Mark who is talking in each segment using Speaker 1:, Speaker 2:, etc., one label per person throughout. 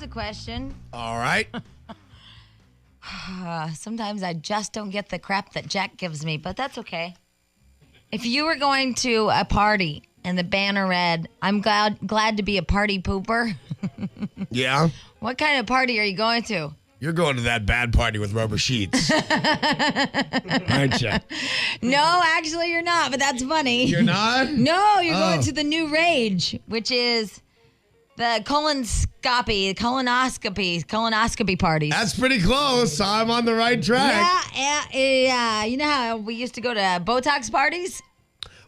Speaker 1: a question.
Speaker 2: All right.
Speaker 1: Sometimes I just don't get the crap that Jack gives me, but that's okay. If you were going to a party and the banner read, I'm glad to be a party pooper,
Speaker 2: Yeah.
Speaker 1: what kind of party are you going to?
Speaker 2: You're going to that bad party with rubber sheets. Aren't you?
Speaker 1: No, actually you're not, but that's funny.
Speaker 2: You're not?
Speaker 1: No, you're going to the new rage, which is the colonoscopy parties.
Speaker 2: That's pretty close. I'm on the right track.
Speaker 1: Yeah. You know how we used to go to Botox parties?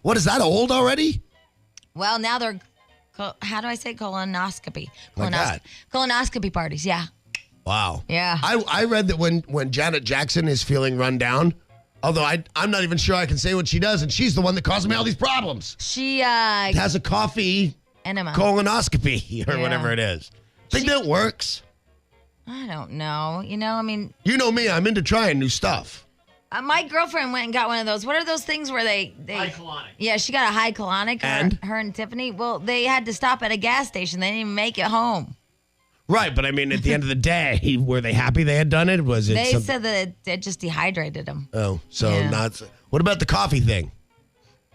Speaker 2: What, is that old already?
Speaker 1: Well, now they're, how do I say colonoscopy?
Speaker 2: Like that?
Speaker 1: Colonoscopy parties, yeah.
Speaker 2: Wow.
Speaker 1: Yeah.
Speaker 2: I read that when Janet Jackson is feeling run down, although I'm not even sure I can say what she does, and she's the one that caused me all these problems.
Speaker 1: She
Speaker 2: Has a coffee
Speaker 1: enema.
Speaker 2: colonoscopy or whatever it is. Think that works?
Speaker 1: I don't know. You know, I mean,
Speaker 2: You know me, I'm into trying new stuff.
Speaker 1: my girlfriend went and got one of those. What are those things where they
Speaker 3: High colonic.
Speaker 1: Yeah, she got a high colonic.
Speaker 2: And?
Speaker 1: Her and Tiffany. Well, they had to stop at a gas station. They didn't even make it home.
Speaker 2: Right, but I mean, at the end of the day, were they happy they had done it? Was it?
Speaker 1: They
Speaker 2: some-
Speaker 1: said that it just dehydrated them.
Speaker 2: Oh, so
Speaker 1: Yeah.
Speaker 2: not. What about the coffee thing?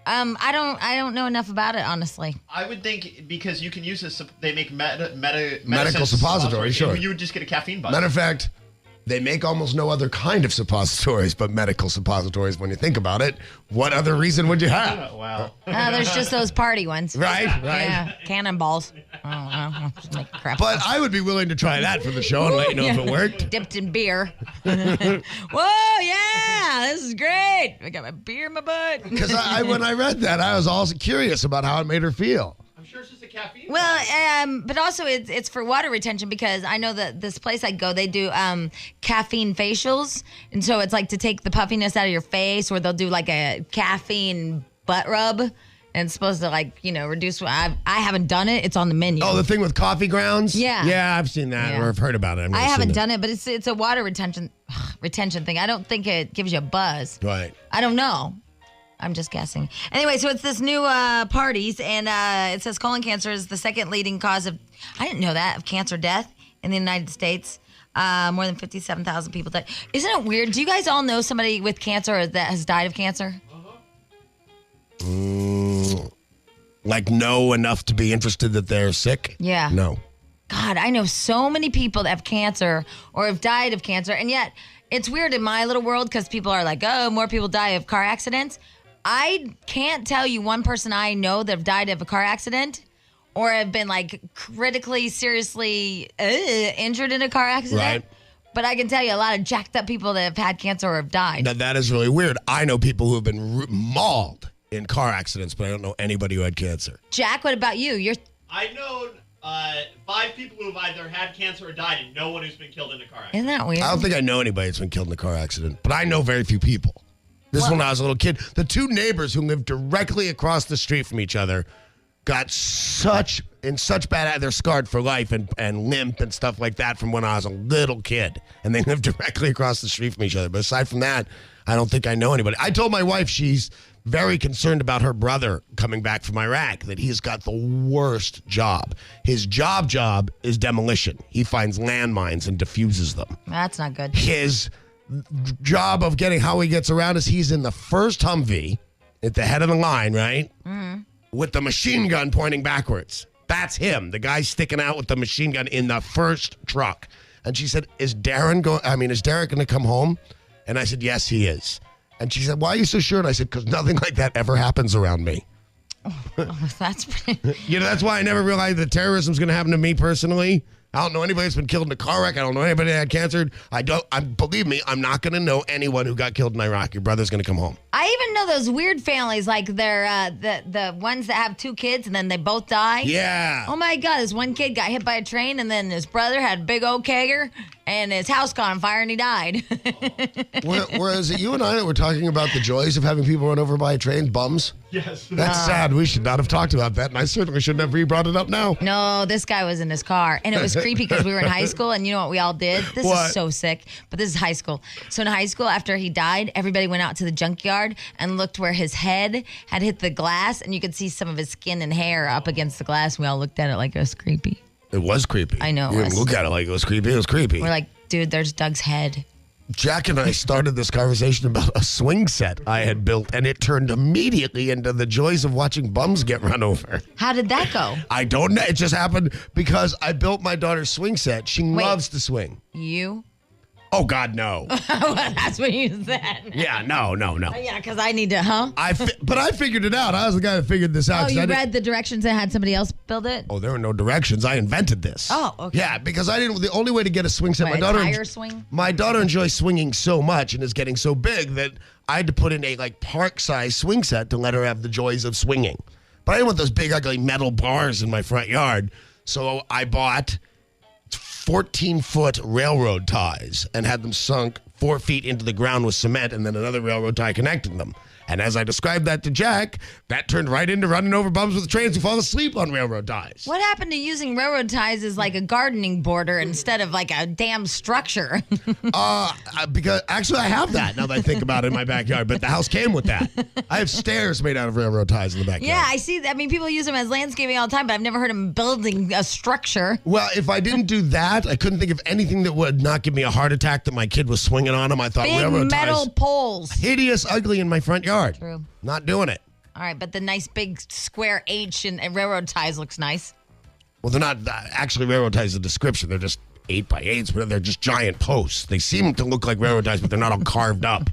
Speaker 1: I don't know enough about it, honestly.
Speaker 3: I would think because you can use this, they make medical
Speaker 2: Medical suppository, sure.
Speaker 3: You would just get a caffeine buzz.
Speaker 2: Matter of fact, they make almost no other kind of suppositories but medical suppositories when you think about it. What other reason would you have?
Speaker 3: Wow.
Speaker 1: There's just those party ones.
Speaker 2: Right.
Speaker 1: Yeah, cannonballs. I don't know. Just make crap.
Speaker 2: But I would be willing to try that for the show and let you know if it worked.
Speaker 1: Dipped in beer. Whoa, yeah, this is great. I got my beer in my butt.
Speaker 2: Because when I read that, I was also curious about how it made her feel.
Speaker 3: I'm sure it's just a caffeine
Speaker 1: Well, but also it's for water retention because I know that this place I go, they do caffeine facials. And so it's like to take the puffiness out of your face, or they'll do like a caffeine butt rub. And it's supposed to reduce. I haven't done it. It's on the menu.
Speaker 2: Oh, the thing with coffee grounds?
Speaker 1: Yeah.
Speaker 2: Yeah, I've seen that
Speaker 1: Yeah.
Speaker 2: or I've heard about it.
Speaker 1: I haven't done it, but it's a water retention thing. I don't think it gives you a buzz.
Speaker 2: Right.
Speaker 1: I don't know. I'm just guessing. Anyway, so it's this new parties, and it says colon cancer is the second leading cause of, I didn't know that, of cancer death in the United States. More than 57,000 people died. Isn't it weird? Do you guys all know somebody with cancer that has died of cancer?
Speaker 2: Like know enough to be interested that they're sick?
Speaker 1: Yeah.
Speaker 2: No.
Speaker 1: God, I know so many people that have cancer or have died of cancer, and yet it's weird in my little world because people are like, oh, more people die of car accidents. I can't tell you one person I know that have died of a car accident or have been like critically, seriously injured in a car accident.
Speaker 2: Right.
Speaker 1: But I can tell you a lot of jacked up people that have had cancer or have died.
Speaker 2: Now, that is really weird. I know people who have been mauled in car accidents, but I don't know anybody who had cancer.
Speaker 1: Jack, what about you?
Speaker 3: I know 5 people who have either had cancer or died, and no one who's been killed in a car accident.
Speaker 1: Isn't that weird?
Speaker 2: I don't think I know anybody that's been killed in a car accident, but I know very few people. This is when I was a little kid. The two neighbors who lived directly across the street from each other got such bad, they're scarred for life and limp and stuff like that from when I was a little kid. And they lived directly across the street from each other. But aside from that, I don't think I know anybody. I told my wife she's very concerned about her brother coming back from Iraq, that he's got the worst job. His job is demolition. He finds landmines and defuses them.
Speaker 1: That's not good.
Speaker 2: His job of getting how he gets around is he's in the first Humvee at the head of the line, right? Mm-hmm. With the machine gun pointing backwards. That's him, the guy sticking out with the machine gun in the first truck. And she said, is Derek going to come home? And I said, yes, he is. And she said, why are you so sure? And I said, because nothing like that ever happens around me.
Speaker 1: That's pretty...
Speaker 2: That's why I never realized that terrorism's going to happen to me personally. I don't know anybody that's been killed in a car wreck. I don't know anybody that had cancer. Believe me, I'm not going to know anyone who got killed in Iraq. Your brother's going to come home.
Speaker 1: I even know those weird families, like they're the ones that have 2 kids and then they both die.
Speaker 2: Yeah.
Speaker 1: Oh my God, this one kid got hit by a train and then his brother had a big old kegger and his house caught on fire and he died.
Speaker 2: Whereas you and I that were talking about the joys of having people run over by a train, bums.
Speaker 3: Yes.
Speaker 2: That's sad. We should not have talked about that, and I certainly shouldn't have brought it up now.
Speaker 1: No, this guy was in his car and it was creepy because we were in high school and you know what we all did? This
Speaker 2: What?
Speaker 1: is so sick, but this is high school. So in high school, after he died, everybody went out to the junkyard and looked where his head had hit the glass and you could see some of his skin and hair up against the glass. We all looked at it like it was creepy.
Speaker 2: It was creepy.
Speaker 1: I know it
Speaker 2: You didn't
Speaker 1: was.
Speaker 2: look at it like it was creepy. It was creepy.
Speaker 1: We're like, dude, there's Doug's head.
Speaker 2: Jack and I started this conversation about a swing set I had built, and it turned immediately into the joys of watching bums get run over.
Speaker 1: How did that go?
Speaker 2: I don't know. It just happened because I built my daughter's swing set. She loves to swing.
Speaker 1: You?
Speaker 2: Oh, God, no.
Speaker 1: That's what you said.
Speaker 2: Yeah, no.
Speaker 1: Yeah, because I need to, huh?
Speaker 2: But I figured it out. I was the guy that figured this out.
Speaker 1: Oh,
Speaker 2: 'cause
Speaker 1: you
Speaker 2: I didn't-
Speaker 1: read the directions and had somebody else build it?
Speaker 2: Oh, there were no directions. I invented this.
Speaker 1: Oh, okay.
Speaker 2: Yeah, because I didn't. The only way to get a swing set,
Speaker 1: What,
Speaker 2: my
Speaker 1: a
Speaker 2: daughter.
Speaker 1: tire swing?
Speaker 2: My daughter enjoys swinging so much and is getting so big that I had to put in a park-size swing set to let her have the joys of swinging. But I didn't want those big ugly metal bars in my front yard, so I bought 14-foot railroad ties and had them sunk 4 feet into the ground with cement and then another railroad tie connecting them. And as I described that to Jack, that turned right into running over bums with trains who fall asleep on railroad ties.
Speaker 1: What happened to using railroad ties as like a gardening border instead of like a damn structure?
Speaker 2: Because actually I have that now that I think about it in my backyard, but the house came with that. I have stairs made out of railroad ties in the backyard.
Speaker 1: Yeah, I see. I mean, people use them as landscaping all the time, but I've never heard them building a structure.
Speaker 2: Well, if I didn't do that, I couldn't think of anything that would not give me a heart attack that my kid was swinging on them. I thought
Speaker 1: Big
Speaker 2: railroad
Speaker 1: metal
Speaker 2: ties,
Speaker 1: poles.
Speaker 2: hideous, ugly in my front yard.
Speaker 1: True.
Speaker 2: Not doing it.
Speaker 1: All right, but the nice big square H and railroad ties looks nice.
Speaker 2: Well, they're not actually railroad ties. The description, they're just 8x8s, but they're just giant posts. They seem to look like railroad ties, but they're not all carved up.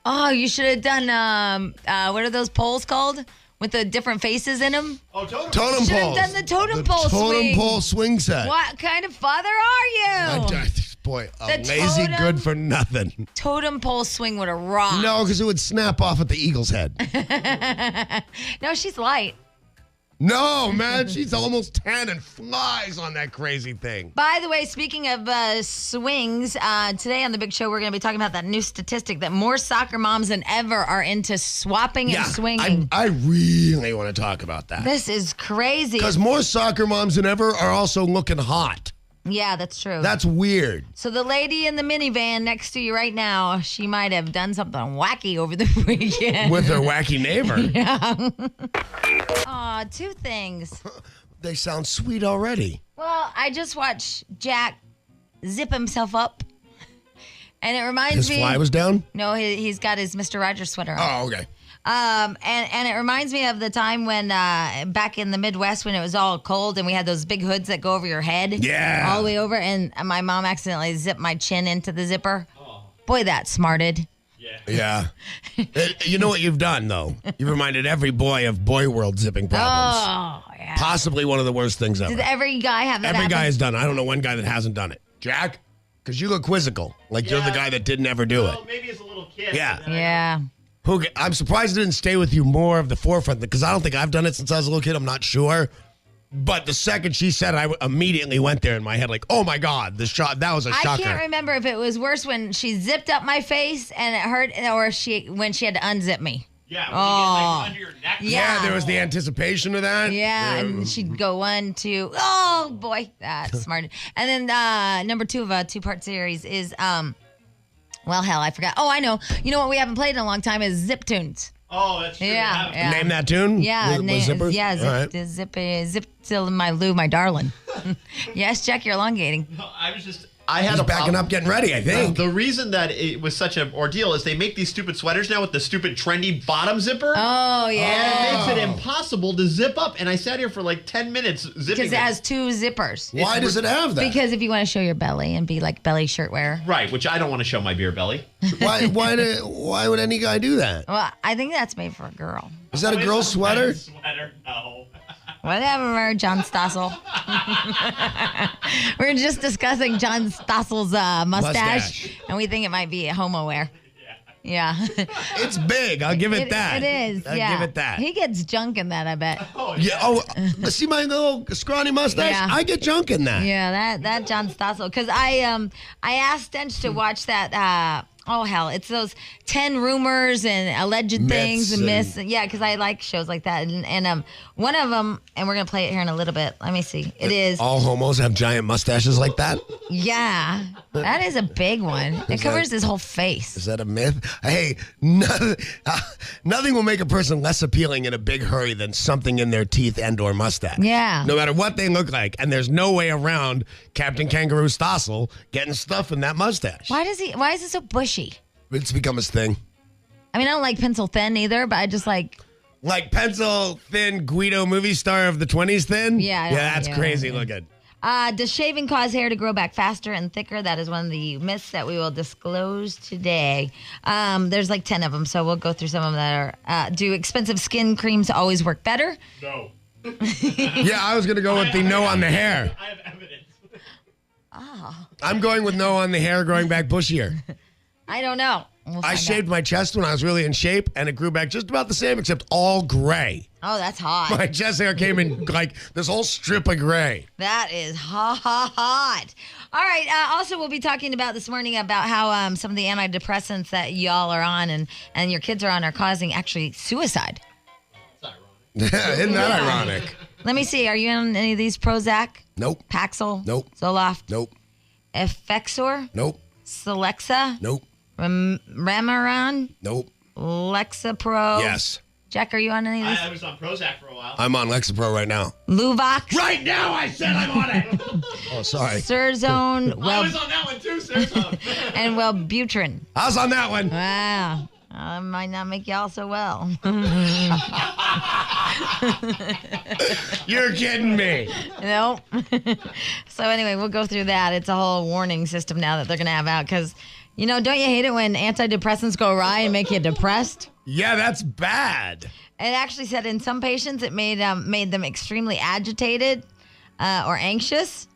Speaker 1: Oh, you should have done, what are those poles called? With the different faces in them?
Speaker 3: Oh, totem.
Speaker 2: Totem
Speaker 1: Should have
Speaker 2: poles.
Speaker 1: done the totem pole
Speaker 2: Totem
Speaker 1: swing.
Speaker 2: pole swing set.
Speaker 1: What kind of father are you?
Speaker 2: Boy, a
Speaker 1: The
Speaker 2: lazy
Speaker 1: totem-
Speaker 2: good for nothing.
Speaker 1: Totem pole swing would have rocked.
Speaker 2: No, because it would snap off at the eagle's head.
Speaker 1: No, she's light.
Speaker 2: No, man, she's almost 10 and flies on that crazy thing.
Speaker 1: By the way, speaking of swings, today on The Big Show, we're going to be talking about that new statistic that more soccer moms than ever are into swapping and swinging.
Speaker 2: I really want to talk about that.
Speaker 1: This is crazy.
Speaker 2: Because more soccer moms than ever are also looking hot.
Speaker 1: Yeah, that's true.
Speaker 2: That's weird.
Speaker 1: So the lady in the minivan next to you right now, she might have done something wacky over the weekend.
Speaker 2: With her wacky neighbor.
Speaker 1: Aw, two things.
Speaker 2: They sound sweet already.
Speaker 1: Well, I just watched Jack zip himself up. And it reminds
Speaker 2: His
Speaker 1: me.
Speaker 2: fly was down?
Speaker 1: No, he's got his Mr. Rogers sweater on.
Speaker 2: Oh, okay.
Speaker 1: And it reminds me of the time when back in the Midwest when it was all cold and we had those big hoods that go over your head.
Speaker 2: Yeah.
Speaker 1: All the way over. And my mom accidentally zipped my chin into the zipper. Boy, that smarted.
Speaker 2: Yeah. You know what you've done, though? You've reminded every boy of Boy World zipping problems.
Speaker 1: Oh, yeah.
Speaker 2: Possibly one of the worst things ever.
Speaker 1: Did every guy have that
Speaker 2: Every
Speaker 1: happen?
Speaker 2: guy has done it. I don't know one guy that hasn't done it. Jack? Because you look quizzical. Like you're the
Speaker 3: Yeah.
Speaker 2: guy that didn't ever do it.
Speaker 3: Well, maybe as a little kid.
Speaker 2: Yeah.
Speaker 3: but then I-
Speaker 1: Yeah.
Speaker 2: I'm surprised it didn't stay with you more of the forefront because I don't think I've done it since I was a little kid. I'm not sure. But the second she said it, I immediately went there in my head like, oh my God, that was a
Speaker 1: I
Speaker 2: shocker.
Speaker 1: can't remember if it was worse when she zipped up my face and it hurt or when she had to unzip me.
Speaker 3: Yeah, when you get like under your neck.
Speaker 1: Yeah.
Speaker 2: Yeah, there was the anticipation of that.
Speaker 1: Yeah, and she'd go 1, 2. Oh boy, that's smart. And then number 2 of a 2-part series is well, hell, I forgot. Oh, I know. You know what we haven't played in a long time is Zip Tunes.
Speaker 3: Oh, that's true.
Speaker 1: Yeah,
Speaker 3: That-
Speaker 1: yeah.
Speaker 2: Name that tune?
Speaker 1: Yeah,
Speaker 2: With zippers?
Speaker 1: yeah,
Speaker 2: All right.
Speaker 1: zip till my Lou, my darling. Yes, Jack, you're elongating.
Speaker 3: No, I had
Speaker 2: He's
Speaker 3: a
Speaker 2: backing
Speaker 3: problem.
Speaker 2: up, getting ready, I think.
Speaker 3: The reason that it was such an ordeal is they make these stupid sweaters now with the stupid trendy bottom zipper.
Speaker 1: Oh
Speaker 3: And
Speaker 1: yeah,
Speaker 3: it makes it impossible to zip up. And I sat here for like 10 minutes zipping
Speaker 1: because it has 2 zippers.
Speaker 2: Why does it have that?
Speaker 1: Because if you want to show your belly and be like belly shirt wearer.
Speaker 3: Right, which I don't want to show my beer belly.
Speaker 2: Why would any guy do that?
Speaker 1: Well, I think that's made for a girl.
Speaker 2: Is that a
Speaker 3: It's
Speaker 2: girl's sweater?
Speaker 3: men's Sweater, no.
Speaker 1: Whatever, John Stossel. We're just discussing John Stossel's mustache, and we think it might be a homo wear. Yeah.
Speaker 2: It's big. I'll give it that.
Speaker 1: It is.
Speaker 2: I'll
Speaker 1: yeah.
Speaker 2: give it that.
Speaker 1: He gets junk in that, I bet.
Speaker 3: Oh,
Speaker 2: Yeah. Oh, see my little scrawny mustache?
Speaker 1: Yeah.
Speaker 2: I get junk in that.
Speaker 1: Yeah, that John Stossel. Because I asked Stench to watch that Oh, hell. It's those 10 rumors and alleged things and myths. Yeah, because I like shows like that. And one of them, and we're going to play it here in a little bit. Let me see. It is.
Speaker 2: All homos have giant mustaches like that?
Speaker 1: Yeah. That is a big one. It covers his whole face.
Speaker 2: Is that a myth? Hey, nothing will make a person less appealing in a big hurry than something in their teeth and or mustache.
Speaker 1: Yeah.
Speaker 2: No matter what they look like. And there's no way around Captain Kangaroo Stossel getting stuff in that mustache.
Speaker 1: Why is it so bushy?
Speaker 2: It's become his thing.
Speaker 1: I mean, I don't like pencil thin either, but I just like...
Speaker 2: Like pencil thin Guido movie star of the 20s thin?
Speaker 1: Yeah.
Speaker 2: That's crazy looking.
Speaker 1: Does shaving cause hair to grow back faster and thicker? That is one of the myths that we will disclose today. There's like 10 of them, so we'll go through some of them that are... do expensive skin creams always work better?
Speaker 3: No.
Speaker 2: Yeah, I was going to go with the no on the hair.
Speaker 3: I have evidence.
Speaker 1: Oh.
Speaker 2: I'm going with no on the hair growing back bushier.
Speaker 1: I don't know.
Speaker 2: I shaved my chest when I was really in shape, and it grew back just about the same, except all gray.
Speaker 1: Oh, that's hot.
Speaker 2: My chest hair came in like this whole strip of gray.
Speaker 1: That is hot. All right. Also, we'll be talking about this morning about how some of the antidepressants that y'all are on and your kids are on are causing actually suicide.
Speaker 3: It's ironic.
Speaker 2: Isn't that ironic?
Speaker 1: Let me see. Are you on any of these? Prozac?
Speaker 2: Nope.
Speaker 1: Paxil?
Speaker 2: Nope.
Speaker 1: Zoloft?
Speaker 2: Nope.
Speaker 1: Effexor?
Speaker 2: Nope.
Speaker 1: Celexa?
Speaker 2: Nope.
Speaker 1: Remeron?
Speaker 2: Nope.
Speaker 1: Lexapro?
Speaker 2: Yes.
Speaker 1: Jack, are you on any of these?
Speaker 3: I was on Prozac for a while.
Speaker 2: I'm on Lexapro right now.
Speaker 1: Luvox?
Speaker 2: Right now, I said I'm on it. Oh, sorry.
Speaker 1: Surzone?
Speaker 3: I was on that one too, sir.
Speaker 1: And Wellbutrin.
Speaker 2: I was on that one.
Speaker 1: Wow. I might not make y'all so well.
Speaker 2: You're kidding me.
Speaker 1: Nope. So anyway, we'll go through that. It's a whole warning system now that they're going to have out because, don't you hate it when antidepressants go awry and make you depressed?
Speaker 2: Yeah, that's bad.
Speaker 1: It actually said in some patients it made them extremely agitated or anxious,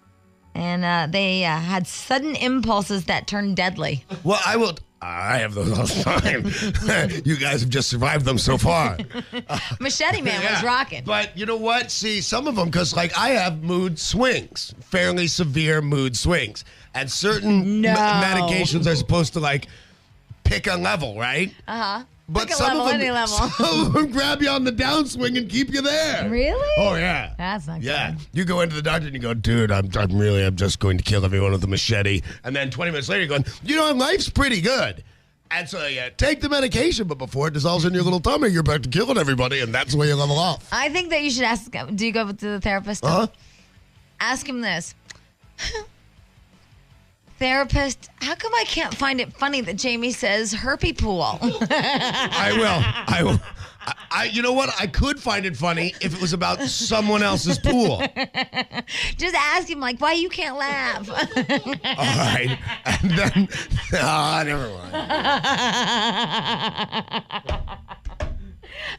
Speaker 1: and they had sudden impulses that turned deadly.
Speaker 2: Well, I have those all the time. You guys have just survived them so far.
Speaker 1: Machete Man was rocking.
Speaker 2: But you know what? See, some of them, because I have mood swings, fairly severe mood swings. And certain medications are supposed to pick a level, right?
Speaker 1: Uh-huh.
Speaker 2: But
Speaker 1: Pick a level, any level.
Speaker 2: Some of them grab you on the downswing and keep you there.
Speaker 1: Really?
Speaker 2: Oh, yeah.
Speaker 1: That's not
Speaker 2: Yeah.
Speaker 1: good.
Speaker 2: You go into the doctor and you go, dude, I'm just going to kill everyone with a machete. And then 20 minutes later, you're going, life's pretty good. And so, take the medication, but before it dissolves in your little tummy, you're back to killing everybody, and that's the way you level off.
Speaker 1: I think that you should ask, do you go to the therapist?
Speaker 2: Uh-huh.
Speaker 1: Ask him this. Therapist, how come I can't find it funny that Jamie says herpy pool?
Speaker 2: I will. You know what? I could find it funny if it was about someone else's pool.
Speaker 1: Just ask him, why you can't laugh?
Speaker 2: All right. And then, never mind.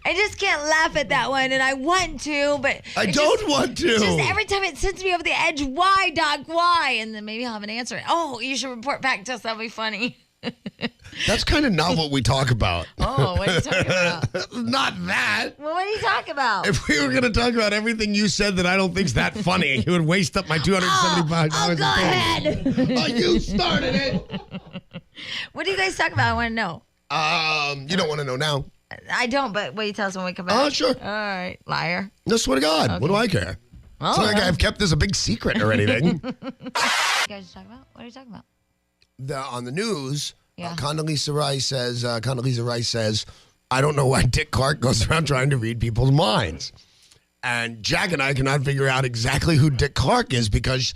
Speaker 1: I just can't laugh at that one, and I want to, but...
Speaker 2: I don't want to.
Speaker 1: Just every time it sends me over the edge, why, Doc, why? And then maybe I'll have an answer. Oh, you should report back to us. That'll be funny.
Speaker 2: That's kind of not what we talk about.
Speaker 1: Oh, what are you talking about?
Speaker 2: Not that.
Speaker 1: Well, what are you talking about?
Speaker 2: If we were going to talk about everything you said that I don't think's that funny, it would waste up my $275.
Speaker 1: Oh, go ahead.
Speaker 2: Oh, you started it.
Speaker 1: What do you guys talk about? I want to know.
Speaker 2: You don't want to know now.
Speaker 1: I don't, but will you tell us when we come back?
Speaker 2: Oh, sure.
Speaker 1: All right, liar.
Speaker 2: No, swear to God.
Speaker 1: Okay.
Speaker 2: What do I care?
Speaker 1: Oh,
Speaker 2: It's not like I've kept this a big secret or anything.
Speaker 1: You guys talking about? What are you talking about?
Speaker 2: On the news,
Speaker 1: Yeah.
Speaker 2: Condoleezza Rice says, I don't know why Dick Clark goes around trying to read people's minds. And Jack and I cannot figure out exactly who Dick Clark is because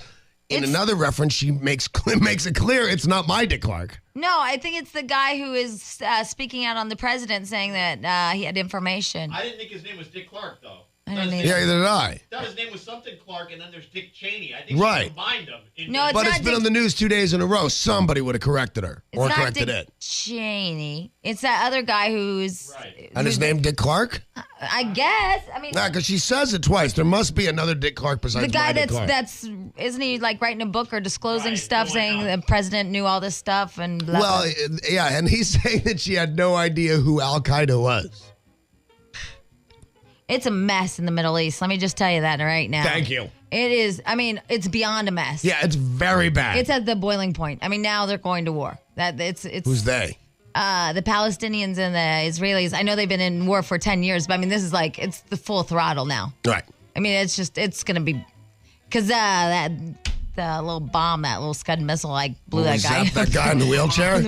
Speaker 2: in another reference, she makes it clear it's not my Dick Clark.
Speaker 1: No, I think it's the guy who is speaking out on the president saying that he had information.
Speaker 3: I didn't think his name was Dick Clark, though.
Speaker 1: I didn't
Speaker 2: Yeah, either did I.
Speaker 3: I thought his name was something Clark, and then there's Dick Cheney. I think
Speaker 2: Right.
Speaker 3: she combined them.
Speaker 1: No, it's
Speaker 2: But
Speaker 1: not
Speaker 2: it's been
Speaker 1: Dick-
Speaker 2: on the news 2 days in a row. Somebody would have corrected her
Speaker 1: It's
Speaker 2: or
Speaker 1: not
Speaker 2: corrected
Speaker 1: Dick
Speaker 2: it.
Speaker 1: Cheney. It's that other guy who's...
Speaker 3: Right.
Speaker 2: And his name Dick Clark?
Speaker 1: I guess. I mean...
Speaker 2: Nah, because she says it twice. There must be another Dick Clark besides
Speaker 1: The guy
Speaker 2: my Dick Clark.
Speaker 1: that's isn't he writing a book or disclosing
Speaker 3: Right,
Speaker 1: stuff
Speaker 3: going
Speaker 1: saying
Speaker 3: out.
Speaker 1: the president knew all this stuff and blah,
Speaker 2: Well,
Speaker 1: blah.
Speaker 2: yeah, and he's saying that she had no idea who Al Qaeda was.
Speaker 1: It's a mess in the Middle East. Let me just tell you that right now.
Speaker 2: Thank you.
Speaker 1: It is. I mean, it's beyond a mess.
Speaker 2: Yeah, it's very bad.
Speaker 1: It's at the boiling point. I mean, now they're going to war. That it's
Speaker 2: Who's they?
Speaker 1: the Palestinians and the Israelis. I know they've been in war for 10 years, but I mean, this is like, it's the full throttle now.
Speaker 2: Right.
Speaker 1: I mean, it's going to be, because the little bomb, that little Scud missile, like blew that guy.
Speaker 2: That guy in the wheelchair?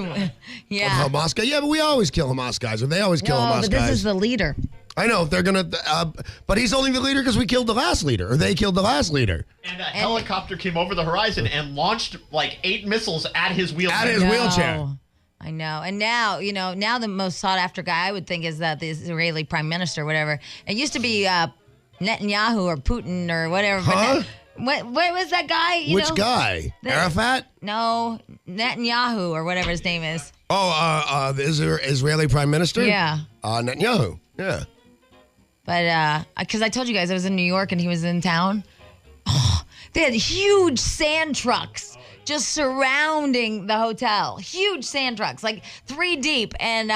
Speaker 1: Yeah.
Speaker 2: Hamas guy? Yeah, but we always kill Hamas guys, or they always kill Hamas
Speaker 1: but
Speaker 2: guys.
Speaker 1: this is the leader.
Speaker 2: I know, they're going to, but he's only the leader because we killed the last leader, or they killed the last leader.
Speaker 3: And a helicopter came over the horizon and launched like 8 missiles at his wheelchair.
Speaker 2: At his wheelchair.
Speaker 1: I know. And now, now the most sought after guy I would think is the Israeli prime minister, or whatever. It used to be Netanyahu or Putin or whatever.
Speaker 2: Huh?
Speaker 1: What was that guy?
Speaker 2: Which guy? Arafat?
Speaker 1: No, Netanyahu or whatever his name is.
Speaker 2: Oh, the Israeli prime minister?
Speaker 1: Yeah.
Speaker 2: Netanyahu. Yeah.
Speaker 1: But because I told you guys I was in New York and he was in town. Oh, they had huge sand trucks just surrounding the hotel. Huge sand trucks, like 3 deep, and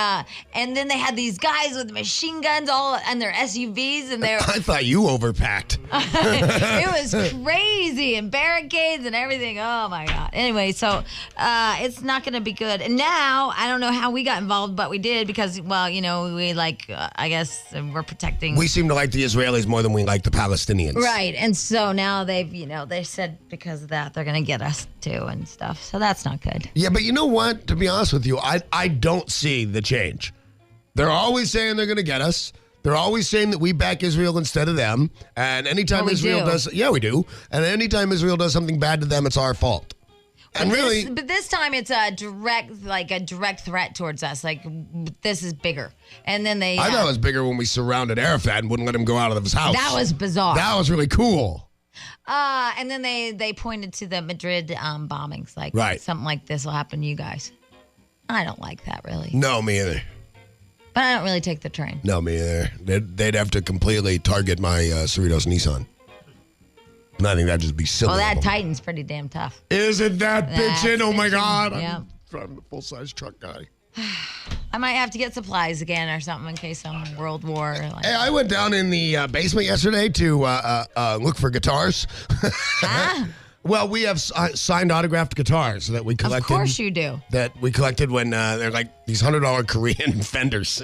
Speaker 1: then they had these guys with machine guns all and their SUVs, and they're.
Speaker 2: I thought you overpacked.
Speaker 1: It was crazy, and barricades and everything. Oh my god. Anyway, so it's not going to be good. And now I don't know how we got involved, but we did because, well, we like I guess we're protecting.
Speaker 2: We seem to like the Israelis more than we like the Palestinians.
Speaker 1: Right, and so now they've they said because of that they're going to get us too and stuff. So that's not good.
Speaker 2: Yeah, but you know what? To be honest with you, I don't see the change. They're always saying they're going to get us. They're always saying that we back Israel instead of them. And anytime Israel does, yeah, we do. And anytime Israel does something bad to them, it's our fault. And
Speaker 1: but this time it's a direct threat towards us. Like this is bigger. And then they.
Speaker 2: I thought it was bigger when we surrounded Arafat and wouldn't let him go out of his house.
Speaker 1: That was bizarre.
Speaker 2: That was really cool.
Speaker 1: And then they pointed to the Madrid bombings, like something like this will happen to you guys. I don't like that really.
Speaker 2: No, me either.
Speaker 1: But I don't really take the train.
Speaker 2: No, me either. They'd have to completely target my Cerritos Nissan. And I think that'd just be silly.
Speaker 1: Well, that Titan's pretty damn tough.
Speaker 2: Isn't that bitchin'? Oh my God.
Speaker 1: Yeah.
Speaker 2: I'm driving a full-size truck guy.
Speaker 1: I might have to get supplies again or something in case some world war.
Speaker 2: Hey, I went down in the basement yesterday to look for guitars. Well, we have signed autographed guitars that we collected.
Speaker 1: Of course you do.
Speaker 2: That we collected when they're like these $100 Korean Fenders.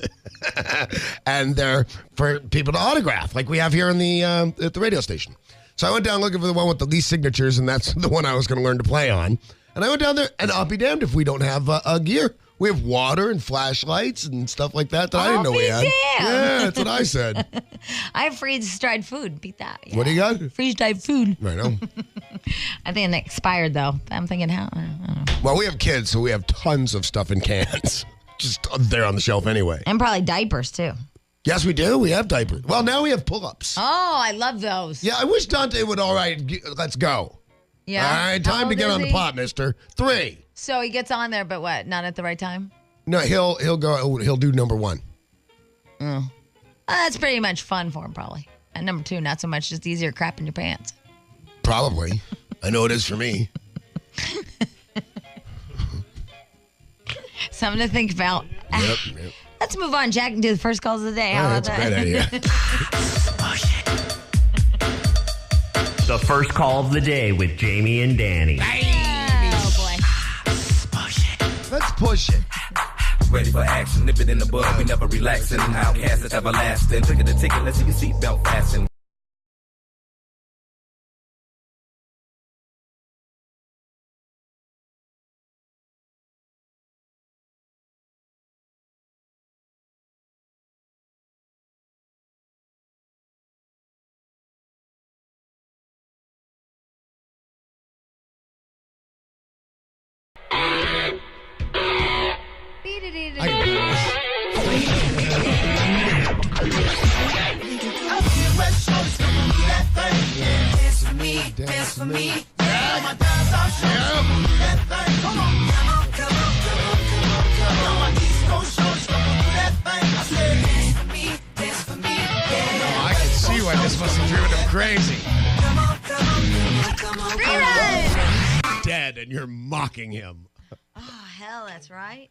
Speaker 2: And they're for people to autograph, like we have here in the at the radio station. So I went down looking for the one with the least signatures, and that's the one I was going to learn to play on. And I went down there, and I'll be damned if we don't have gear. We have water and flashlights and stuff like that I didn't know we had. Yeah, that's what I said.
Speaker 1: I have freeze-dried food. Beat that. Yeah.
Speaker 2: What do you got?
Speaker 1: Freeze-dried food.
Speaker 2: Right on.
Speaker 1: I think it expired, though. I'm thinking, how? I don't know.
Speaker 2: Well, we have kids, so we have tons of stuff in cans. Just there on the shelf anyway.
Speaker 1: And probably diapers, too.
Speaker 2: Yes, we do. We have diapers. Well, now we have pull-ups.
Speaker 1: Oh, I love those.
Speaker 2: Yeah, I wish Dante would, all right, let's go.
Speaker 1: Yeah.
Speaker 2: All right, time to get on the pot, mister. 3.
Speaker 1: So he gets on there, but what? Not at the right time?
Speaker 2: No, he'll go. He'll do number 1.
Speaker 1: That's pretty much fun for him, probably. And number 2, not so much. Just easier crap in your pants.
Speaker 2: Probably. I know it is for me.
Speaker 1: Something to think about.
Speaker 2: Yep.
Speaker 1: Let's move on, Jack, and do the first calls of the day. How
Speaker 2: That's a great idea.
Speaker 4: The first call of the day with Jamie and Danny.
Speaker 1: Oh, boy.
Speaker 2: Let's push it.
Speaker 5: Ready for action, nip it in the bud. We never relaxing. Outcast is everlasting. Trigger the ticket, let's see your seatbelt fasten.
Speaker 2: Dance for me. I can see why this must have driven him crazy.
Speaker 1: Rerun!
Speaker 2: Dead, and you're mocking him.
Speaker 1: Oh, hell, that's right.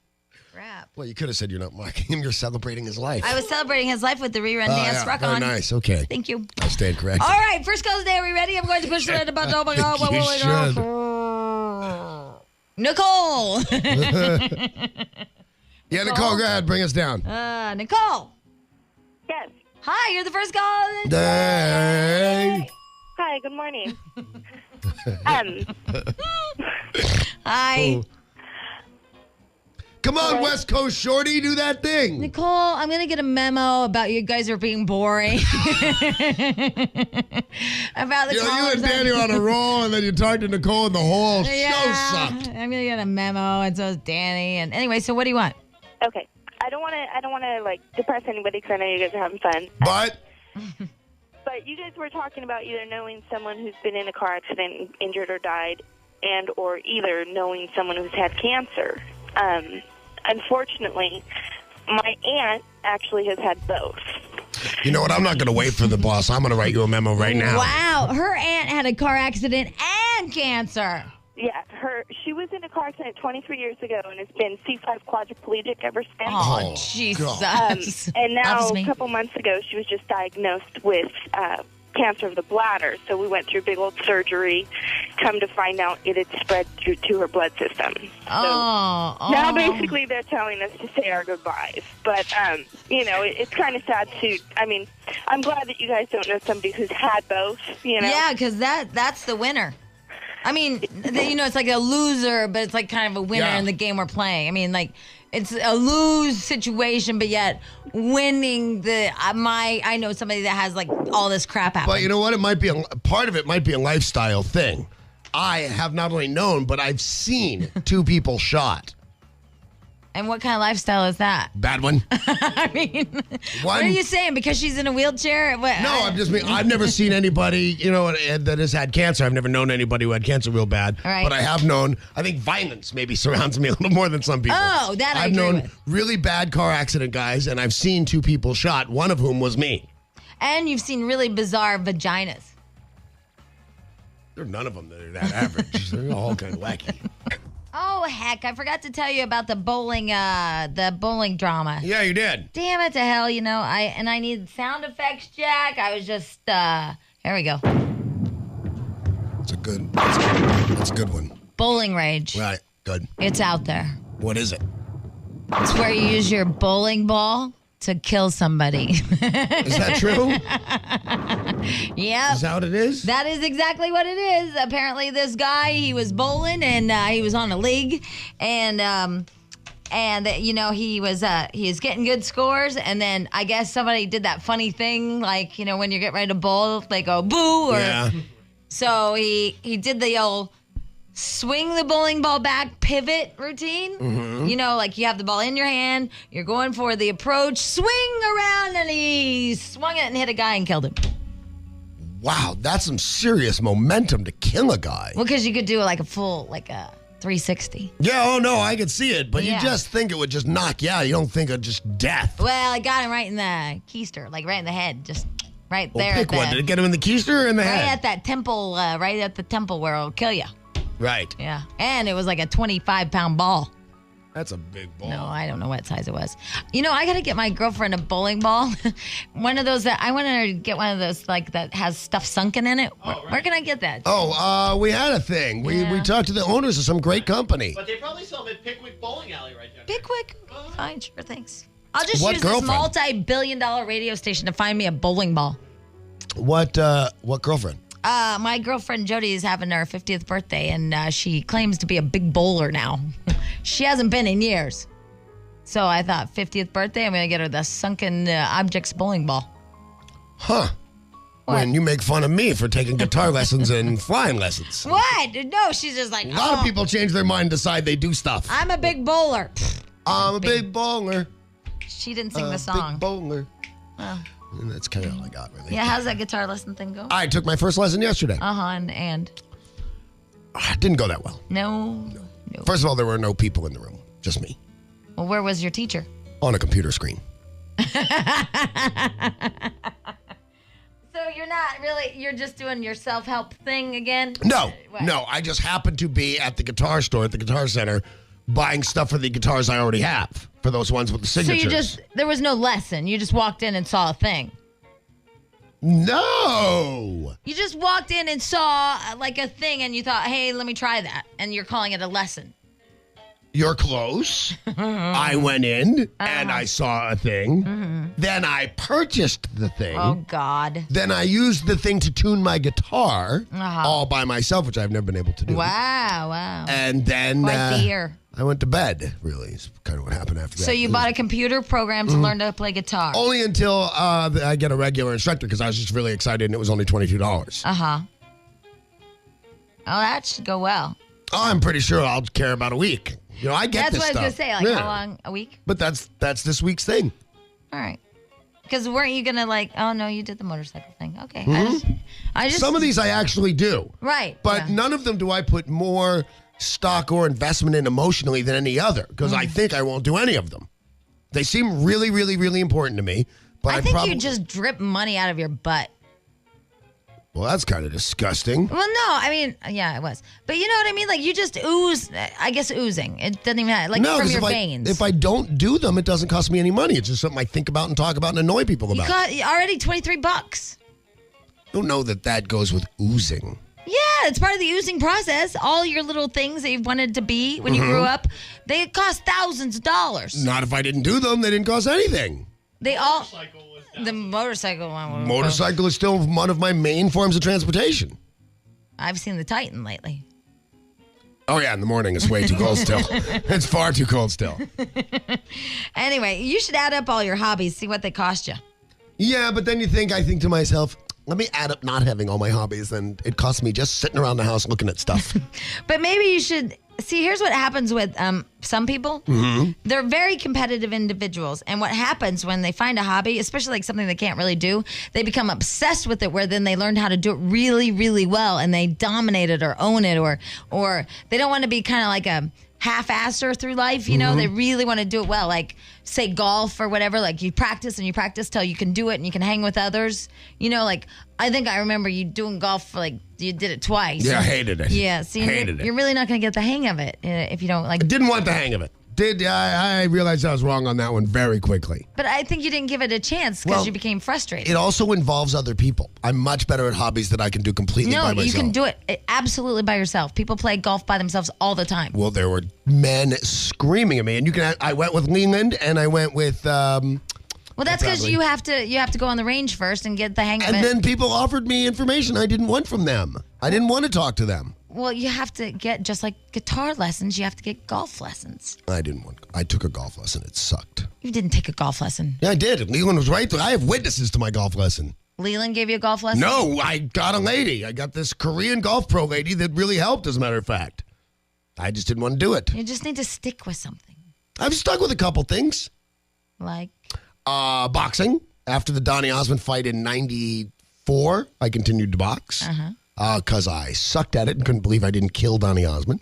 Speaker 1: Crap.
Speaker 2: Well, you could have said you're not mocking him. You're celebrating his life.
Speaker 1: I was celebrating his life with the rerun dance.
Speaker 2: Yeah,
Speaker 1: Rock
Speaker 2: very
Speaker 1: on.
Speaker 2: nice. Okay.
Speaker 1: Thank you.
Speaker 2: I stand corrected.
Speaker 1: All right, first call of the day. Are we ready? I'm going to push the red button. Oh, my God.
Speaker 2: You should.
Speaker 1: Nicole.
Speaker 2: Yeah, Nicole, go ahead. Bring us down.
Speaker 1: Nicole.
Speaker 6: Yes.
Speaker 1: Hi, you're the first call.
Speaker 2: Hey.
Speaker 6: Hi, good morning.
Speaker 1: Hi.
Speaker 2: Oh. Come on, West Coast Shorty, do that thing.
Speaker 1: Nicole, I'm going to get a memo about you guys are being boring. About the
Speaker 2: You
Speaker 1: callers.
Speaker 2: and Danny are on a roll, and then you talk to Nicole, and the whole show sucked.
Speaker 1: I'm going to get a memo, and so is Danny. And anyway, so what do you want?
Speaker 6: Okay. I don't want to like depress anybody because I know you guys are having fun.
Speaker 2: But
Speaker 6: But you guys were talking about either knowing someone who's been in a car accident, injured or died, and or either knowing someone who's had cancer. Unfortunately, my aunt actually has had both.
Speaker 2: you know what? I'm not going to wait for the boss. I'm going to write you a memo right now.
Speaker 1: Wow, her aunt had a car accident and cancer.
Speaker 6: Yeah, she was in a car accident 23 years ago and has been C5 quadriplegic ever since.
Speaker 1: Oh, Jesus.
Speaker 6: And now,
Speaker 1: Loves me.
Speaker 6: a couple months ago, she was just diagnosed with cancer of the bladder. So we went through big old surgery. Come to find out, it had spread to her blood system. So now basically they're telling us to say our goodbyes. But, it's kind of sad to, I'm glad that you guys don't know somebody who's had both,
Speaker 1: Yeah, because that's the winner. I mean, it's like a loser, but it's like kind of a winner in the game we're playing. I mean, like, it's a lose situation, but yet winning I know somebody that has like all this crap happen.
Speaker 2: But you know what? It might be part of it might be a lifestyle thing. I have not only known, but I've seen 2 people shot.
Speaker 1: And what kind of lifestyle is that?
Speaker 2: Bad one.
Speaker 1: I mean, what are you saying? Because she's in a wheelchair?
Speaker 2: I've never seen anybody, that has had cancer. I've never known anybody who had cancer real bad.
Speaker 1: Right.
Speaker 2: But I have known, I think violence maybe surrounds me a little more than some people.
Speaker 1: Oh, that I
Speaker 2: I've
Speaker 1: agree
Speaker 2: known
Speaker 1: with.
Speaker 2: really bad car accident guys, and I've seen 2 people shot, one of whom was me.
Speaker 1: And you've seen really bizarre vaginas.
Speaker 2: There are none of them that are that average. They're all kind of wacky.
Speaker 1: Oh, heck. I forgot to tell you about the bowling drama.
Speaker 2: Yeah, you did.
Speaker 1: Damn it to hell, I need sound effects, Jack. I was just, here we go.
Speaker 2: That's a good one.
Speaker 1: Bowling Rage.
Speaker 2: Right, good.
Speaker 1: It's out there.
Speaker 2: What is it?
Speaker 1: It's where you use your bowling ball to kill somebody.
Speaker 2: Is that true?
Speaker 1: Yep.
Speaker 2: Is that what it is?
Speaker 1: That is exactly what it is. Apparently, this guy, he was bowling and he was on a league, and he was getting good scores, and then I guess somebody did that funny thing, like when you get ready to bowl, they go boo, or
Speaker 2: Yeah.
Speaker 1: so he did the old swing the bowling ball back pivot routine.
Speaker 2: Mm-hmm.
Speaker 1: Like you have the ball in your hand, you're going for the approach, swing around, and he swung it and hit a guy and killed him.
Speaker 2: Wow, that's some serious momentum to kill a guy.
Speaker 1: Well, because you could do like a full, like a 360.
Speaker 2: Yeah, oh no, I could see it, but
Speaker 1: Yeah.
Speaker 2: you just think it would just knock you out. You don't think of just death.
Speaker 1: Well, I got him right in the keister, like right in the head, just right
Speaker 2: Well,
Speaker 1: there.
Speaker 2: pick
Speaker 1: at
Speaker 2: one.
Speaker 1: the,
Speaker 2: Did it get him in the keister or in the
Speaker 1: right
Speaker 2: head?
Speaker 1: at that temple, right at the temple where it'll kill you.
Speaker 2: Right.
Speaker 1: Yeah. And it was like a 25-pound ball.
Speaker 2: That's a big ball.
Speaker 1: No, I don't know what size it was. I got to get my girlfriend a bowling ball. One of those I wanted her to get one of those like that has stuff sunken in it. Where can I get that?
Speaker 2: Oh, we had a thing. We talked to the owners of some great company.
Speaker 3: But they probably sell them at Pickwick Bowling Alley right there.
Speaker 1: Pickwick. Fine, sure, thanks. I'll just
Speaker 2: What
Speaker 1: use
Speaker 2: girlfriend?
Speaker 1: this multi-billion-dollar radio station to find me a bowling ball.
Speaker 2: What girlfriend?
Speaker 1: My girlfriend Jody is having her 50th birthday, and she claims to be a big bowler now. She hasn't been in years. So I thought 50th birthday, I'm going to get her the sunken objects bowling ball.
Speaker 2: Huh.
Speaker 1: What?
Speaker 2: When you make fun of me for taking guitar lessons and flying lessons.
Speaker 1: What? No, she's just like,
Speaker 2: A lot of people change their mind and decide they do stuff.
Speaker 1: I'm a big bowler.
Speaker 2: I'm a big bowler.
Speaker 1: She didn't sing the song.
Speaker 2: Big bowler. And that's kind of all I got, really.
Speaker 1: Yeah, how's that guitar lesson thing go?
Speaker 2: I took my first lesson yesterday.
Speaker 1: And
Speaker 2: It didn't go that well.
Speaker 1: no.
Speaker 2: First of all, there were no people in the room, just me,
Speaker 1: Well, where was your teacher?
Speaker 2: on a computer screen.
Speaker 1: So you're just doing your self-help thing again?
Speaker 2: No,
Speaker 1: What?
Speaker 2: no, I just happened to be at the guitar store, at the Guitar Center, buying stuff for the guitars I already have, for those ones with the
Speaker 1: So
Speaker 2: signatures.
Speaker 1: there was no lesson. You just walked in and saw a thing.
Speaker 2: No!
Speaker 1: You just walked in and saw like a thing and you thought, hey, let me try that. And you're calling it a lesson.
Speaker 2: You're close. I went in and I saw a thing. Then I purchased the thing.
Speaker 1: Oh, God.
Speaker 2: Then I used the thing to tune my guitar all by myself, which I've never been able to do.
Speaker 1: Wow.
Speaker 2: And then
Speaker 1: Quite the year.
Speaker 2: I went to bed, really, is kind of what happened after that.
Speaker 1: So you bought a computer program to learn to play guitar?
Speaker 2: Only until I get a regular instructor because I was just really excited and it was only $22.
Speaker 1: Uh-huh. Oh, that should go well.
Speaker 2: Oh, I'm pretty sure I'll care about a week. You know, I get
Speaker 1: That's
Speaker 2: this
Speaker 1: what
Speaker 2: stuff.
Speaker 1: I was going to say. Like, how long? A week?
Speaker 2: But that's this week's thing.
Speaker 1: All right. Because weren't you going to oh, no, you did the motorcycle thing. Okay. I just
Speaker 2: Some of these I actually do.
Speaker 1: Right.
Speaker 2: But none of them do I put more stock or investment in emotionally than any other because I think I won't do any of them. They seem really, really, really important to me. But
Speaker 1: I think you just drip money out of your butt.
Speaker 2: Well, that's kind of disgusting.
Speaker 1: Well, no, I mean, yeah, it was. But you know what I mean? Like, you just ooze, I guess oozing. It doesn't even have, like,
Speaker 2: No,
Speaker 1: from
Speaker 2: 'cause
Speaker 1: your veins.
Speaker 2: if I don't do them, it doesn't cost me any money. It's just something I think about and talk about and annoy people
Speaker 1: you
Speaker 2: about.
Speaker 1: got already $23.
Speaker 2: I don't know that goes with oozing.
Speaker 1: Yeah, it's part of the oozing process. All your little things that you've wanted to be when you grew up, they cost thousands of dollars.
Speaker 2: Not if I didn't do them. They didn't cost anything.
Speaker 1: They all,
Speaker 3: Motorcycle was down.
Speaker 1: the motorcycle one.
Speaker 2: Motorcycle is still one of my main forms of transportation.
Speaker 1: I've seen the Titan lately.
Speaker 2: Oh, yeah, in the morning it's way too cold still. It's far too cold still.
Speaker 1: Anyway, you should add up all your hobbies, see what they cost you.
Speaker 2: Yeah, but then I think to myself, let me add up not having all my hobbies, and it costs me just sitting around the house looking at stuff.
Speaker 1: But maybe you should see. Here's what happens with some people. They're very competitive individuals, and what happens when they find a hobby, especially like something they can't really do, they become obsessed with it. Where then they learn how to do it really, really well, and they dominate it or own it, or they don't want to be kind of like a half-asser through life, you know. They really want to do it well, like say golf or whatever. Like you practice till you can do it and you can hang with others, you know. Like I think I remember you doing golf for like you did it twice.
Speaker 2: Yeah, I hated it.
Speaker 1: Yeah, see, you're really not going to get the hang of it if you don't like.
Speaker 2: I didn't want the hang of it. I realized I was wrong on that one very quickly.
Speaker 1: But I think you didn't give it a chance because
Speaker 2: Well,
Speaker 1: you became frustrated.
Speaker 2: It also involves other people. I'm much better at hobbies that I can do completely by
Speaker 1: No,
Speaker 2: myself.
Speaker 1: you can do it absolutely by yourself. People play golf by themselves all the time.
Speaker 2: Well, there were men screaming at me, and I went with Leland, and I went with.
Speaker 1: Well, that's because
Speaker 2: Probably.
Speaker 1: you have to go on the range first and get the hang of
Speaker 2: And
Speaker 1: it.
Speaker 2: then people offered me information I didn't want from them. I didn't want to talk to them.
Speaker 1: Well, you have to get, just like guitar lessons, you have to get golf lessons.
Speaker 2: I took a golf lesson. It sucked.
Speaker 1: You didn't take a golf lesson.
Speaker 2: Yeah, I did. Leland was right there. I have witnesses to my golf lesson.
Speaker 1: Leland gave you a golf lesson?
Speaker 2: No, I got a lady. I got this Korean golf pro lady that really helped, as a matter of fact. I just didn't want to do it.
Speaker 1: You just need to stick with something.
Speaker 2: I've stuck with a couple things.
Speaker 1: Like?
Speaker 2: Boxing. After the Donny Osmond fight in 94, I continued to box. Because I sucked at it and couldn't believe I didn't kill Donny Osmond.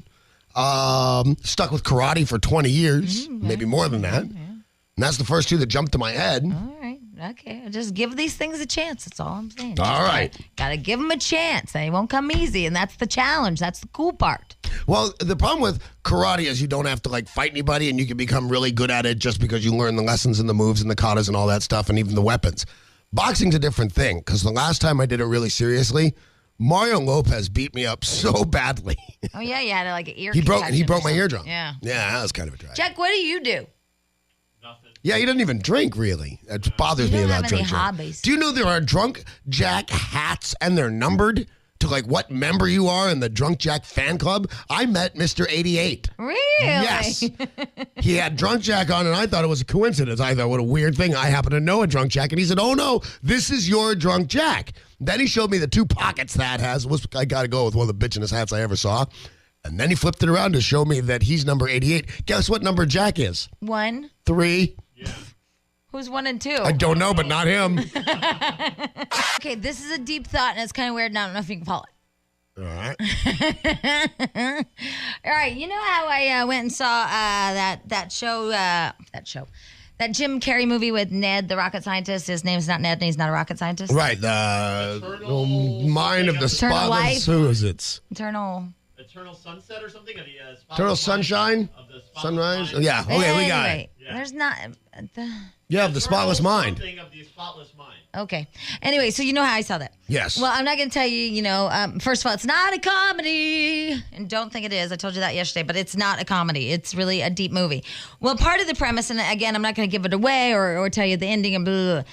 Speaker 2: Stuck with karate for 20 years, maybe more than that. And that's the first two that jumped to my head.
Speaker 1: All right. Okay. Just give these things a chance. That's all I'm saying.
Speaker 2: All right.
Speaker 1: Gotta give them a chance. They won't come easy, and that's the challenge. That's the cool part.
Speaker 2: Well, the problem with karate is you don't have to like fight anybody, and you can become really good at it just because you learn the lessons and the moves and the katas and all that stuff, and even the weapons. Boxing's a different thing because the last time I did it really seriously, Mario Lopez beat me up so badly.
Speaker 1: Oh yeah, you had like an ear.
Speaker 2: He broke
Speaker 1: concussion or
Speaker 2: my
Speaker 1: something.
Speaker 2: eardrum.
Speaker 1: Yeah.
Speaker 2: Yeah, that was kind of a drag.
Speaker 1: Jack, what do you do?
Speaker 3: Nothing.
Speaker 2: Yeah, he doesn't even drink, really. It bothers
Speaker 1: You
Speaker 2: me
Speaker 1: don't
Speaker 2: about
Speaker 1: have any
Speaker 2: drunk Jack.
Speaker 1: hobbies.
Speaker 2: Do you know there are Drunk Jack hats and they're numbered to like what member you are in the Drunk Jack fan club? I met Mr. 88.
Speaker 1: Really?
Speaker 2: Yes. He had Drunk Jack on, and I thought it was a coincidence. I thought, what a weird thing. I happen to know a Drunk Jack. And he said, oh, no, this is your Drunk Jack. Then he showed me the two pockets that has. I got to go with one of the bitchinest hats I ever saw. And then he flipped it around to show me that he's number 88. Guess what number Jack is?
Speaker 1: 1.
Speaker 2: 3.
Speaker 1: Who's 1 and 2?
Speaker 2: I don't know, but not him.
Speaker 1: Okay, this is a deep thought, and it's kind of weird, and I don't know if you can follow it.
Speaker 2: All right.
Speaker 1: All right, you know how I went and saw that show, that Jim Carrey movie with Ned, the rocket scientist. His name's not Ned, and he's not a rocket scientist.
Speaker 2: Right. The mind of the
Speaker 1: Eternal
Speaker 2: spotless
Speaker 1: Life.
Speaker 2: Susits.
Speaker 1: Eternal
Speaker 3: Eternal Sunset or something? Of the Spotless
Speaker 2: Eternal
Speaker 3: Mind?
Speaker 2: Sunshine?
Speaker 3: Of the Spotless
Speaker 2: Sunrise?
Speaker 3: Mind?
Speaker 2: Yeah. Okay, we got
Speaker 1: Anyway,
Speaker 2: it.
Speaker 3: Yeah.
Speaker 1: There's not.
Speaker 2: Yeah, the Spotless
Speaker 3: Eternal
Speaker 2: Mind.
Speaker 3: something of the Spotless Mind.
Speaker 1: Okay. Anyway, so you know how I saw that.
Speaker 2: Yes.
Speaker 1: Well, I'm not going to tell you, first of all, it's not a comedy. And don't think it is. I told you that yesterday, but it's not a comedy. It's really a deep movie. Well, part of the premise, and again, I'm not going to give it away or tell you the ending and blah,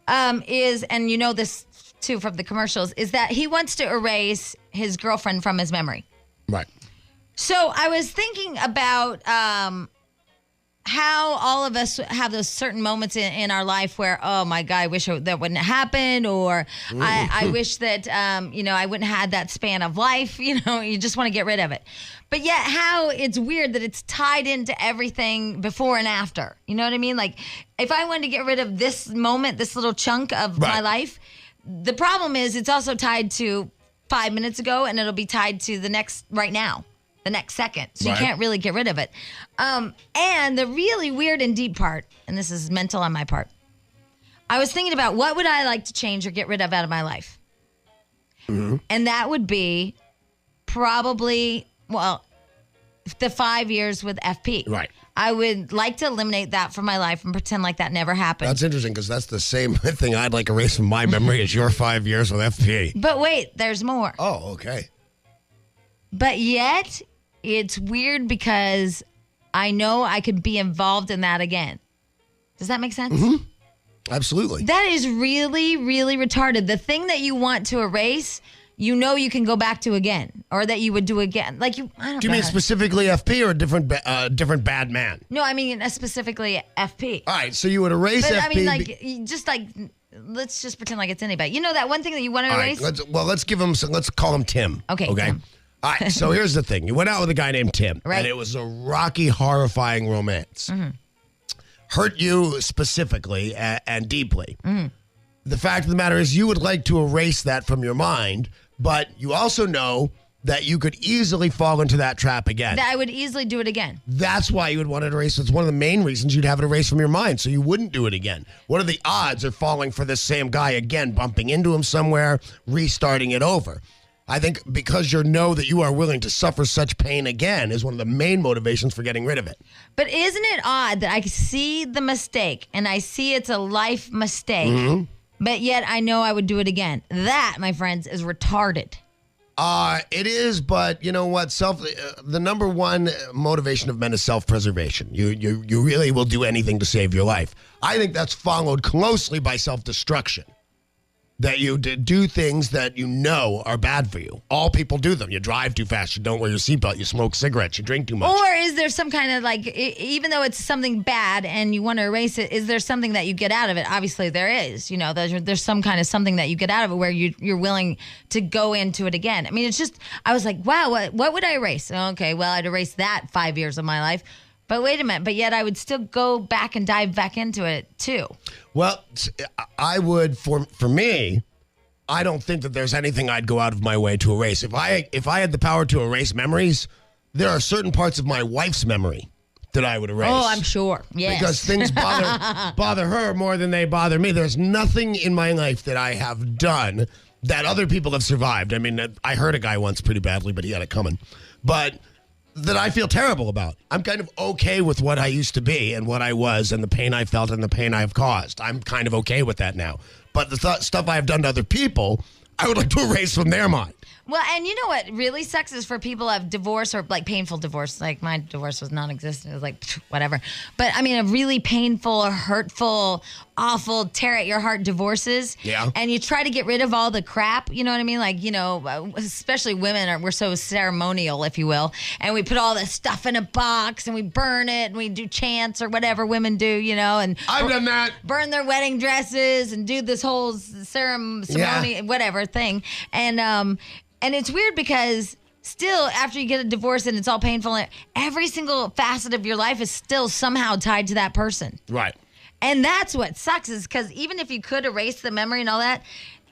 Speaker 1: blah, blah, is, and you know this too from the commercials, is that he wants to erase his girlfriend from his memory.
Speaker 2: Right.
Speaker 1: So I was thinking about how all of us have those certain moments in our life where, oh my God, I wish that wouldn't happen, or I wish that, I wouldn't have had that span of life. You just want to get rid of it. But yet how it's weird that it's tied into everything before and after. You know what I mean? Like if I wanted to get rid of this moment, this little chunk of my life, the problem is it's also tied to 5 minutes ago, and it'll be tied to the next right now. The next second. So you can't really get rid of it. And the really weird and deep part, and this is mental on my part, I was thinking about what would I like to change or get rid of out of my life? Mm-hmm. And that would be probably, the 5 years with FP.
Speaker 2: Right.
Speaker 1: I would like to eliminate that from my life and pretend like that never happened.
Speaker 2: That's interesting because that's the same thing I'd like erased from my memory as your 5 years with FP.
Speaker 1: But wait, there's more.
Speaker 2: Oh, okay.
Speaker 1: But yet, it's weird because I know I could be involved in that again. Does that make sense?
Speaker 2: Mm-hmm. Absolutely.
Speaker 1: That is really, really retarded. The thing that you want to erase, you can go back to again, or that you would do again. Like I don't know.
Speaker 2: Do you mean specifically FP or a different bad man?
Speaker 1: No, I mean specifically FP.
Speaker 2: All right, so you would erase FP.
Speaker 1: But I mean, let's just pretend like it's anybody. You know that one thing that you want to erase?
Speaker 2: Let's give him. Let's call him Tim.
Speaker 1: Okay. Tim.
Speaker 2: All right, so here's the thing. You went out with a guy named Tim,
Speaker 1: right.
Speaker 2: And it was a rocky, horrifying romance. Mm-hmm. Hurt you specifically and deeply. Mm-hmm. The fact of the matter is you would like to erase that from your mind, but you also know that you could easily fall into that trap again.
Speaker 1: That I would easily do it again.
Speaker 2: That's why you would want it erased. It's one of the main reasons you'd have it erased from your mind, so you wouldn't do it again. What are the odds of falling for this same guy again, bumping into him somewhere, restarting it over? I think because you know that you are willing to suffer such pain again is one of the main motivations for getting rid of it.
Speaker 1: But isn't it odd that I see the mistake and I see it's a life mistake, but yet I know I would do it again? That, my friends, is retarded.
Speaker 2: It is, but you know what? The number one motivation of men is self-preservation. You really will do anything to save your life. I think that's followed closely by self-destruction. That you do things that you know are bad for you. All people do them. You drive too fast. You don't wear your seatbelt. You smoke cigarettes. You drink too much.
Speaker 1: Or is there some kind of even though it's something bad and you want to erase it, is there something that you get out of it? Obviously there is. There's some kind of something that you get out of it where you're willing to go into it again. I mean, it's just, I was like, wow, what would I erase? Okay, well, I'd erase that 5 years of my life. But wait a minute, but yet I would still go back and dive back into it too.
Speaker 2: Well, I would, for me, I don't think that there's anything I'd go out of my way to erase. If I had the power to erase memories, there are certain parts of my wife's memory that I would erase.
Speaker 1: Oh, I'm sure. Yes.
Speaker 2: Because things bother her more than they bother me. There's nothing in my life that I have done that other people have survived. I mean, I hurt a guy once pretty badly, but he had it coming. But that I feel terrible about. I'm kind of okay with what I used to be and what I was and the pain I felt and the pain I've caused. I'm kind of okay with that now. But the stuff I've done to other people, I would like to erase from their mind.
Speaker 1: Well, and you know what really sucks is for people who have divorce or painful divorce. Like my divorce was non-existent. It was whatever. But I mean, a really painful, hurtful, awful, tear at your heart divorces.
Speaker 2: Yeah.
Speaker 1: And you try to get rid of all the crap. You know what I mean? Especially women we're so ceremonial, if you will. And we put all this stuff in a box and we burn it and we do chants or whatever women do, and
Speaker 2: I've done that.
Speaker 1: Burn their wedding dresses and do this whole ceremony, whatever thing. And it's weird because still, after you get a divorce and it's all painful, every single facet of your life is still somehow tied to that person.
Speaker 2: Right.
Speaker 1: And that's what sucks is because even if you could erase the memory and all that,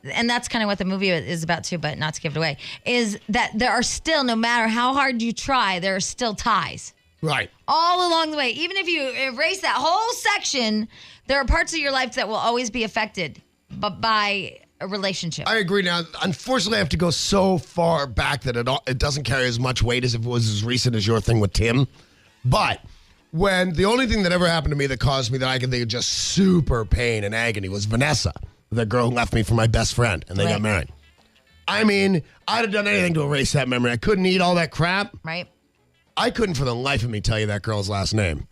Speaker 1: and that's kind of what the movie is about too, but not to give it away, is that there are still, no matter how hard you try, there are still ties.
Speaker 2: Right.
Speaker 1: All along the way. Even if you erase that whole section, there are parts of your life that will always be affected by a relationship.
Speaker 2: I agree. Now, unfortunately, I have to go so far back that it doesn't carry as much weight as if it was as recent as your thing with Tim. But when the only thing that ever happened to me that caused me that I can think of just super pain and agony was Vanessa, the girl who left me for my best friend, and they got married. I mean, I'd have done anything to erase that memory. I couldn't eat all that crap.
Speaker 1: Right.
Speaker 2: I couldn't for the life of me tell you that girl's last name.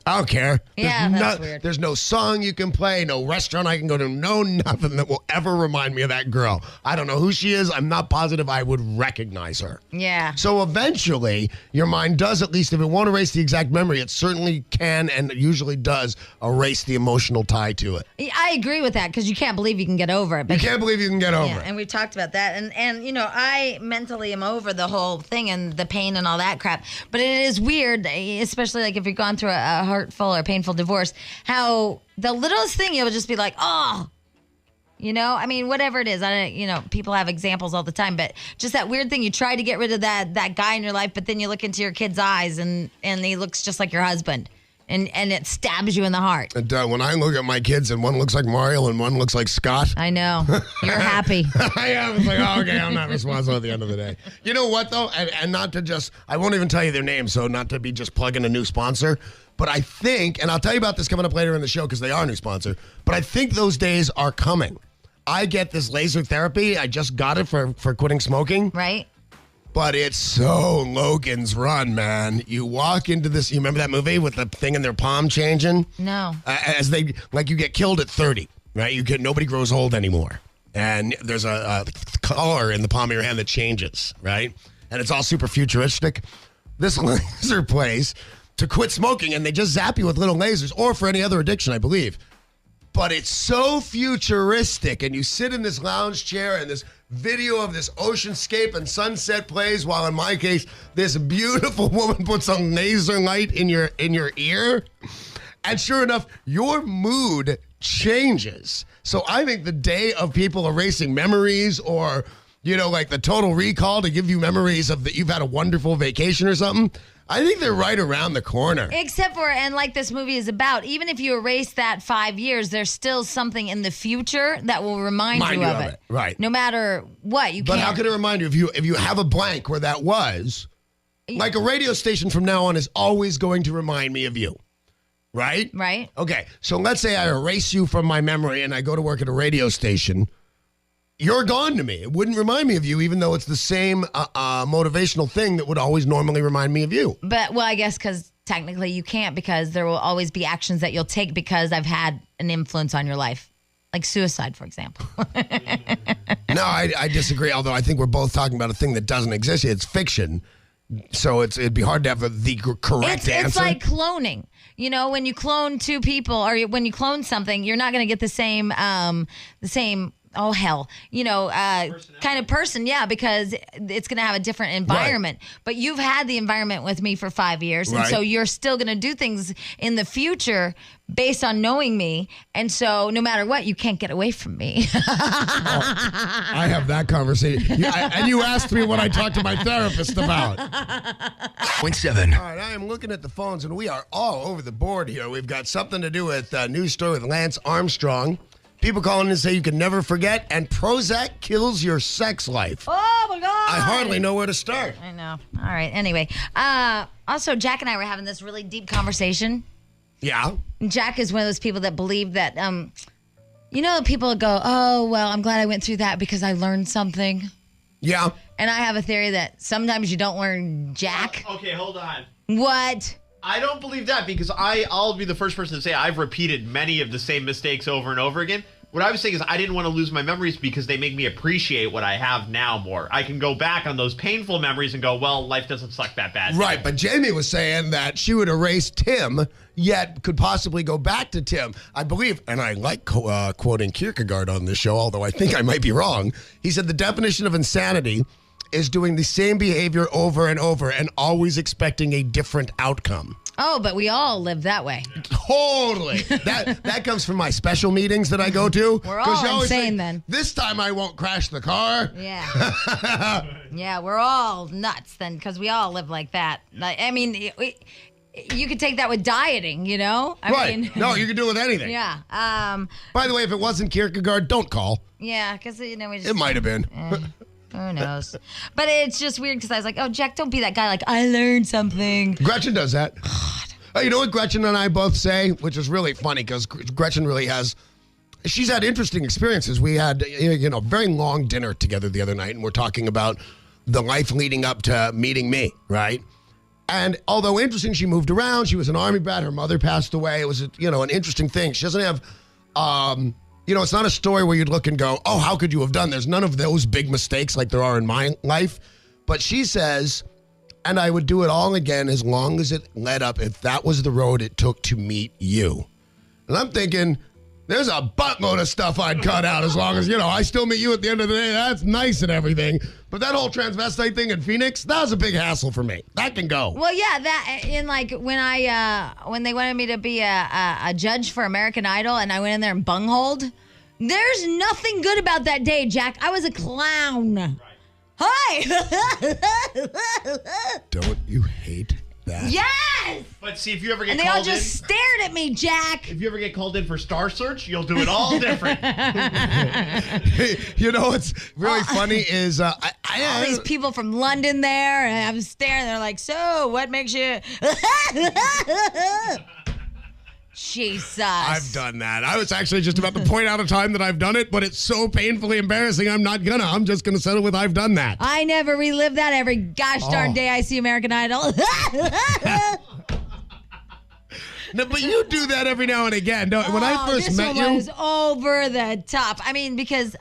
Speaker 2: I don't care.
Speaker 1: Yeah, that's weird.
Speaker 2: There's no song you can play, no restaurant I can go to, no nothing that will ever remind me of that girl. I don't know who she is. I'm not positive I would recognize her.
Speaker 1: Yeah.
Speaker 2: So eventually, your mind does, at least if it won't erase the exact memory, it certainly can and it usually does erase the emotional tie to it.
Speaker 1: I agree with that because you can't believe you can get over it.
Speaker 2: You can't believe you can get over it.
Speaker 1: And we've talked about that. And you know, I mentally am over the whole thing and the pain and all that crap. But it is weird, especially like if you've gone through a hurtful or painful divorce, how the littlest thing you'll just be like, oh, you know, I mean, whatever it is. People have examples all the time, but just that weird thing. You try to get rid of that guy in your life, but then you look into your kid's eyes and he looks just like your husband. And it stabs you in the heart.
Speaker 2: And when I look at my kids and one looks like Mario and one looks like Scott.
Speaker 1: I know. You're happy.
Speaker 2: I am. It's like, oh, okay, I'm not responsible at the end of the day. You know what, though? And not to just, I won't even tell you their names, so not to be just plugging a new sponsor. But I think, and I'll tell you about this coming up later in the show because they are a new sponsor, but I think those days are coming. I get this laser therapy. I just got it for quitting smoking.
Speaker 1: Right.
Speaker 2: But it's so Logan's Run, man. You walk into this, you remember that movie with the thing in their palm changing?
Speaker 1: No.
Speaker 2: As they, like you get killed at 30, right? Nobody grows old anymore. And there's a color in the palm of your hand that changes, right? And it's all super futuristic. This laser place to quit smoking, and they just zap you with little lasers, or for any other addiction, I believe. But it's so futuristic, and you sit in this lounge chair, and this video of this oceanscape and sunset plays, while in my case, this beautiful woman puts a laser light in your ear. And sure enough, your mood changes. So I think the day of people erasing memories or, you know, like the Total Recall to give you memories of that you've had a wonderful vacation or something, I think they're right around the corner.
Speaker 1: Except for, and like this movie is about, even if you erase that 5 years, there's still something in the future that will remind you of it.
Speaker 2: Right.
Speaker 1: No matter what, you can't.
Speaker 2: But how can it remind you if you have a blank where that was? Like a radio station from now on is always going to remind me of you. Right?
Speaker 1: Right.
Speaker 2: Okay. So let's say I erase you from my memory and I go to work at a radio station. You're gone to me. It wouldn't remind me of you, even though it's the same motivational thing that would always normally remind me of you.
Speaker 1: But, well, I guess because technically you can't, because there will always be actions that you'll take because I've had an influence on your life. Like suicide, for example.
Speaker 2: No, I disagree, although I think we're both talking about a thing that doesn't exist. It's fiction. So it'd be hard to have the correct answer.
Speaker 1: It's like cloning. You know, when you clone two people or when you clone something, you're not going to get the same oh hell, you know, kind of person, yeah, because it's going to have a different environment. Right. But you've had the environment with me for 5 years, and so you're still going to do things in the future based on knowing me, and so no matter what, you can't get away from me.
Speaker 2: I have that conversation, and you asked me what I talked to my therapist about.
Speaker 7: 0.7.
Speaker 2: All right, I am looking at the phones, and we are all over the board here. We've got something to do with a news story with Lance Armstrong. People calling in to say you can never forget, and Prozac kills your sex life.
Speaker 1: Oh, my God.
Speaker 2: I hardly know where to start.
Speaker 1: I know. All right. Anyway, also, Jack and I were having this really deep conversation.
Speaker 2: Yeah.
Speaker 1: Jack is one of those people that believe that, you know, people go, oh, well, I'm glad I went through that because I learned something.
Speaker 2: Yeah.
Speaker 1: And I have a theory that sometimes you don't learn jack.
Speaker 3: Okay, hold on.
Speaker 1: What?
Speaker 3: I don't believe that because I'll be the first person to say I've repeated many of the same mistakes over and over again. What I was saying is I didn't want to lose my memories because they make me appreciate what I have now more. I can go back on those painful memories and go, well, life doesn't suck that bad.
Speaker 2: Right, but Jamie was saying that she would erase Tim, yet could possibly go back to Tim. I believe, and I like quoting Kierkegaard on this show, although I think I might be wrong. He said the definition of insanity is doing the same behavior over and over and always expecting a different outcome.
Speaker 1: Oh, but we all live that way.
Speaker 2: Totally. That comes from my special meetings that I go to.
Speaker 1: We're all insane then.
Speaker 2: This time I won't crash the car.
Speaker 1: Yeah. Yeah, we're all nuts then because we all live like that. I mean, you could take that with dieting, you know? I mean,
Speaker 2: no, you can do it with anything.
Speaker 1: Yeah.
Speaker 2: By the way, if it wasn't Kierkegaard, don't call.
Speaker 1: Yeah, because, we just...
Speaker 2: It might have been.
Speaker 1: Who knows? But it's just weird because I was like, oh, Jack, don't be that guy. Like, I learned something.
Speaker 2: Gretchen does that. Oh, you know what Gretchen and I both say, which is really funny because Gretchen really has... She's had interesting experiences. We had, a very long dinner together the other night, and we're talking about the life leading up to meeting me, right? And although interesting, she moved around. She was an Army brat. Her mother passed away. It was, an interesting thing. She doesn't have, it's not a story where you'd look and go, oh, how could you have done? There's none of those big mistakes like there are in my life. But she says, and I would do it all again as long as it led up, if that was the road it took to meet you. And I'm thinking... There's a buttload of stuff I'd cut out as long as, I still meet you at the end of the day. That's nice and everything. But that whole transvestite thing in Phoenix, that was a big hassle for me. That can go.
Speaker 1: Well, yeah, that in like when they wanted me to be a judge for American Idol and I went in there and bungholed, there's nothing good about that day, Jack. I was a clown. Right. Hi.
Speaker 2: Don't you hate that?
Speaker 1: Yes!
Speaker 3: But see, if you ever get
Speaker 1: called in... And they all just stared at me, Jack.
Speaker 3: If you ever get called in for Star Search, you'll do it all different.
Speaker 2: What's really funny is... all
Speaker 1: these people from London there, and I'm staring, they're like, so, what makes you... Jesus.
Speaker 2: I've done that. I was actually just about to point out a time that I've done it, but it's so painfully embarrassing, I'm not gonna. I'm just gonna settle with I've done that.
Speaker 1: I never relive that every gosh darn day I see American Idol.
Speaker 2: No, but you do that every now and again. No, when I first met you...
Speaker 1: This was over the top. I mean, because...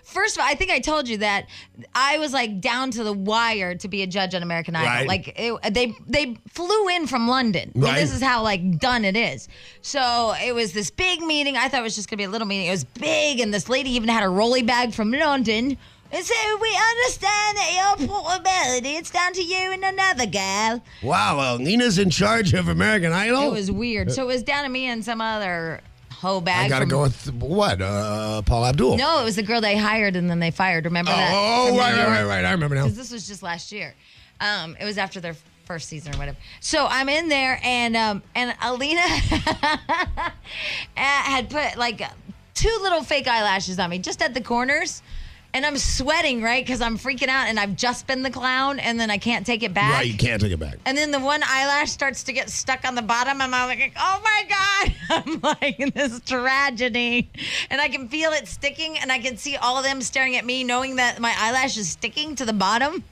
Speaker 1: First of all, I think I told you that I was like down to the wire to be a judge on American Idol.
Speaker 2: Right.
Speaker 1: Like they flew in from London. Right. This is how like done it is. So it was this big meeting. I thought it was just gonna be a little meeting. It was big, and this lady even had a rolly bag from London. And so we understand that your portability, it's down to you and another gal.
Speaker 2: Wow, well, Nina's in charge of American Idol?
Speaker 1: It was weird. So it was down to me and some other hoe bag.
Speaker 2: I gotta go with what? Paul Abdul?
Speaker 1: No, it was the girl they hired and then they fired. Remember that?
Speaker 2: Oh, right. I remember now.
Speaker 1: Because this was just last year. It was after their first season or whatever. So I'm in there and Alina had put like 2 little fake eyelashes on me just at the corners. And I'm sweating, right? Because I'm freaking out and I've just been the clown and then I can't take it back.
Speaker 2: Right, you can't take it back.
Speaker 1: And then the one eyelash starts to get stuck on the bottom and I'm like, oh my God. I'm like in this tragedy. And I can feel it sticking and I can see all of them staring at me knowing that my eyelash is sticking to the bottom.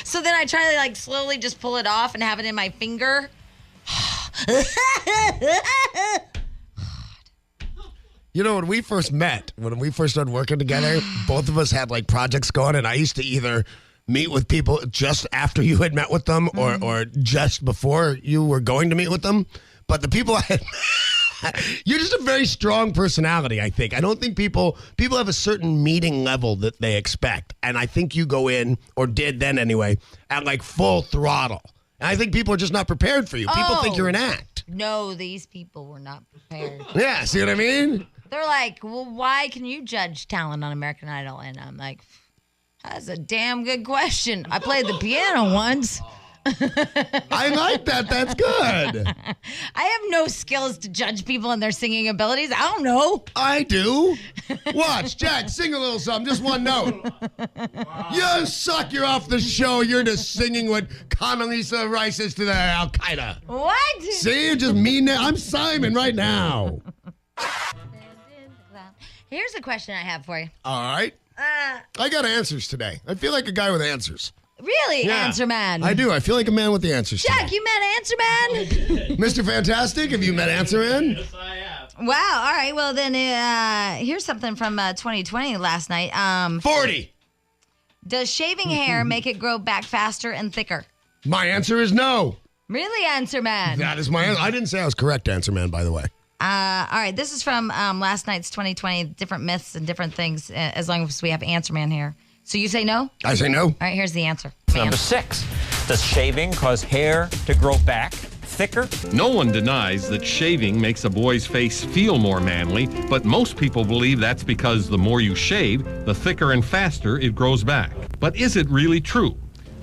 Speaker 1: So then I try to like slowly just pull it off and have it in my finger.
Speaker 2: When we first met, when we first started working together, both of us had like projects going, and I used to either meet with people just after you had met with them or just before you were going to meet with them. But the people I had, you're just a very strong personality, I think. I don't think people have a certain meeting level that they expect. And I think you go in, or did then anyway, at like full throttle. And I think people are just not prepared for you. People think you're an act.
Speaker 1: No, these people were not prepared.
Speaker 2: Yeah, see what I mean?
Speaker 1: They're like, well, why can you judge talent on American Idol? And I'm like, that's a damn good question. I played the piano once.
Speaker 2: I like that. That's good.
Speaker 1: I have no skills to judge people and their singing abilities. I don't know.
Speaker 2: I do. Watch, Jack, sing a little something, just one note. Wow. You suck. You're off the show. You're just singing what Condoleezza Rice is to the Al-Qaeda.
Speaker 1: What?
Speaker 2: See, you just mean that. I'm Simon right now.
Speaker 1: Here's a question I have for you.
Speaker 2: All right. I got answers today. I feel like a guy with answers.
Speaker 1: Really? Yeah. Answer Man.
Speaker 2: I do. I feel like a man with the answers.
Speaker 1: Jack,
Speaker 2: today.
Speaker 1: You met Answer Man?
Speaker 2: Mr. Fantastic, have you met Answer Man?
Speaker 3: Yes, I have.
Speaker 1: Wow. All right. Well, then here's something from 2020 last night.
Speaker 2: 40.
Speaker 1: Does shaving hair make it grow back faster and thicker?
Speaker 2: My answer is no.
Speaker 1: Really, Answer Man?
Speaker 2: That is my answer. I didn't say I was correct, Answer Man, by the way.
Speaker 1: All right. This is from last night's 2020, different myths and different things, as long as we have Answer Man here. So you say no?
Speaker 2: I say no.
Speaker 1: All right, here's the answer.
Speaker 8: Number 6, does shaving cause hair to grow back thicker?
Speaker 9: No one denies that shaving makes a boy's face feel more manly, but most people believe that's because the more you shave, the thicker and faster it grows back. But is it really true?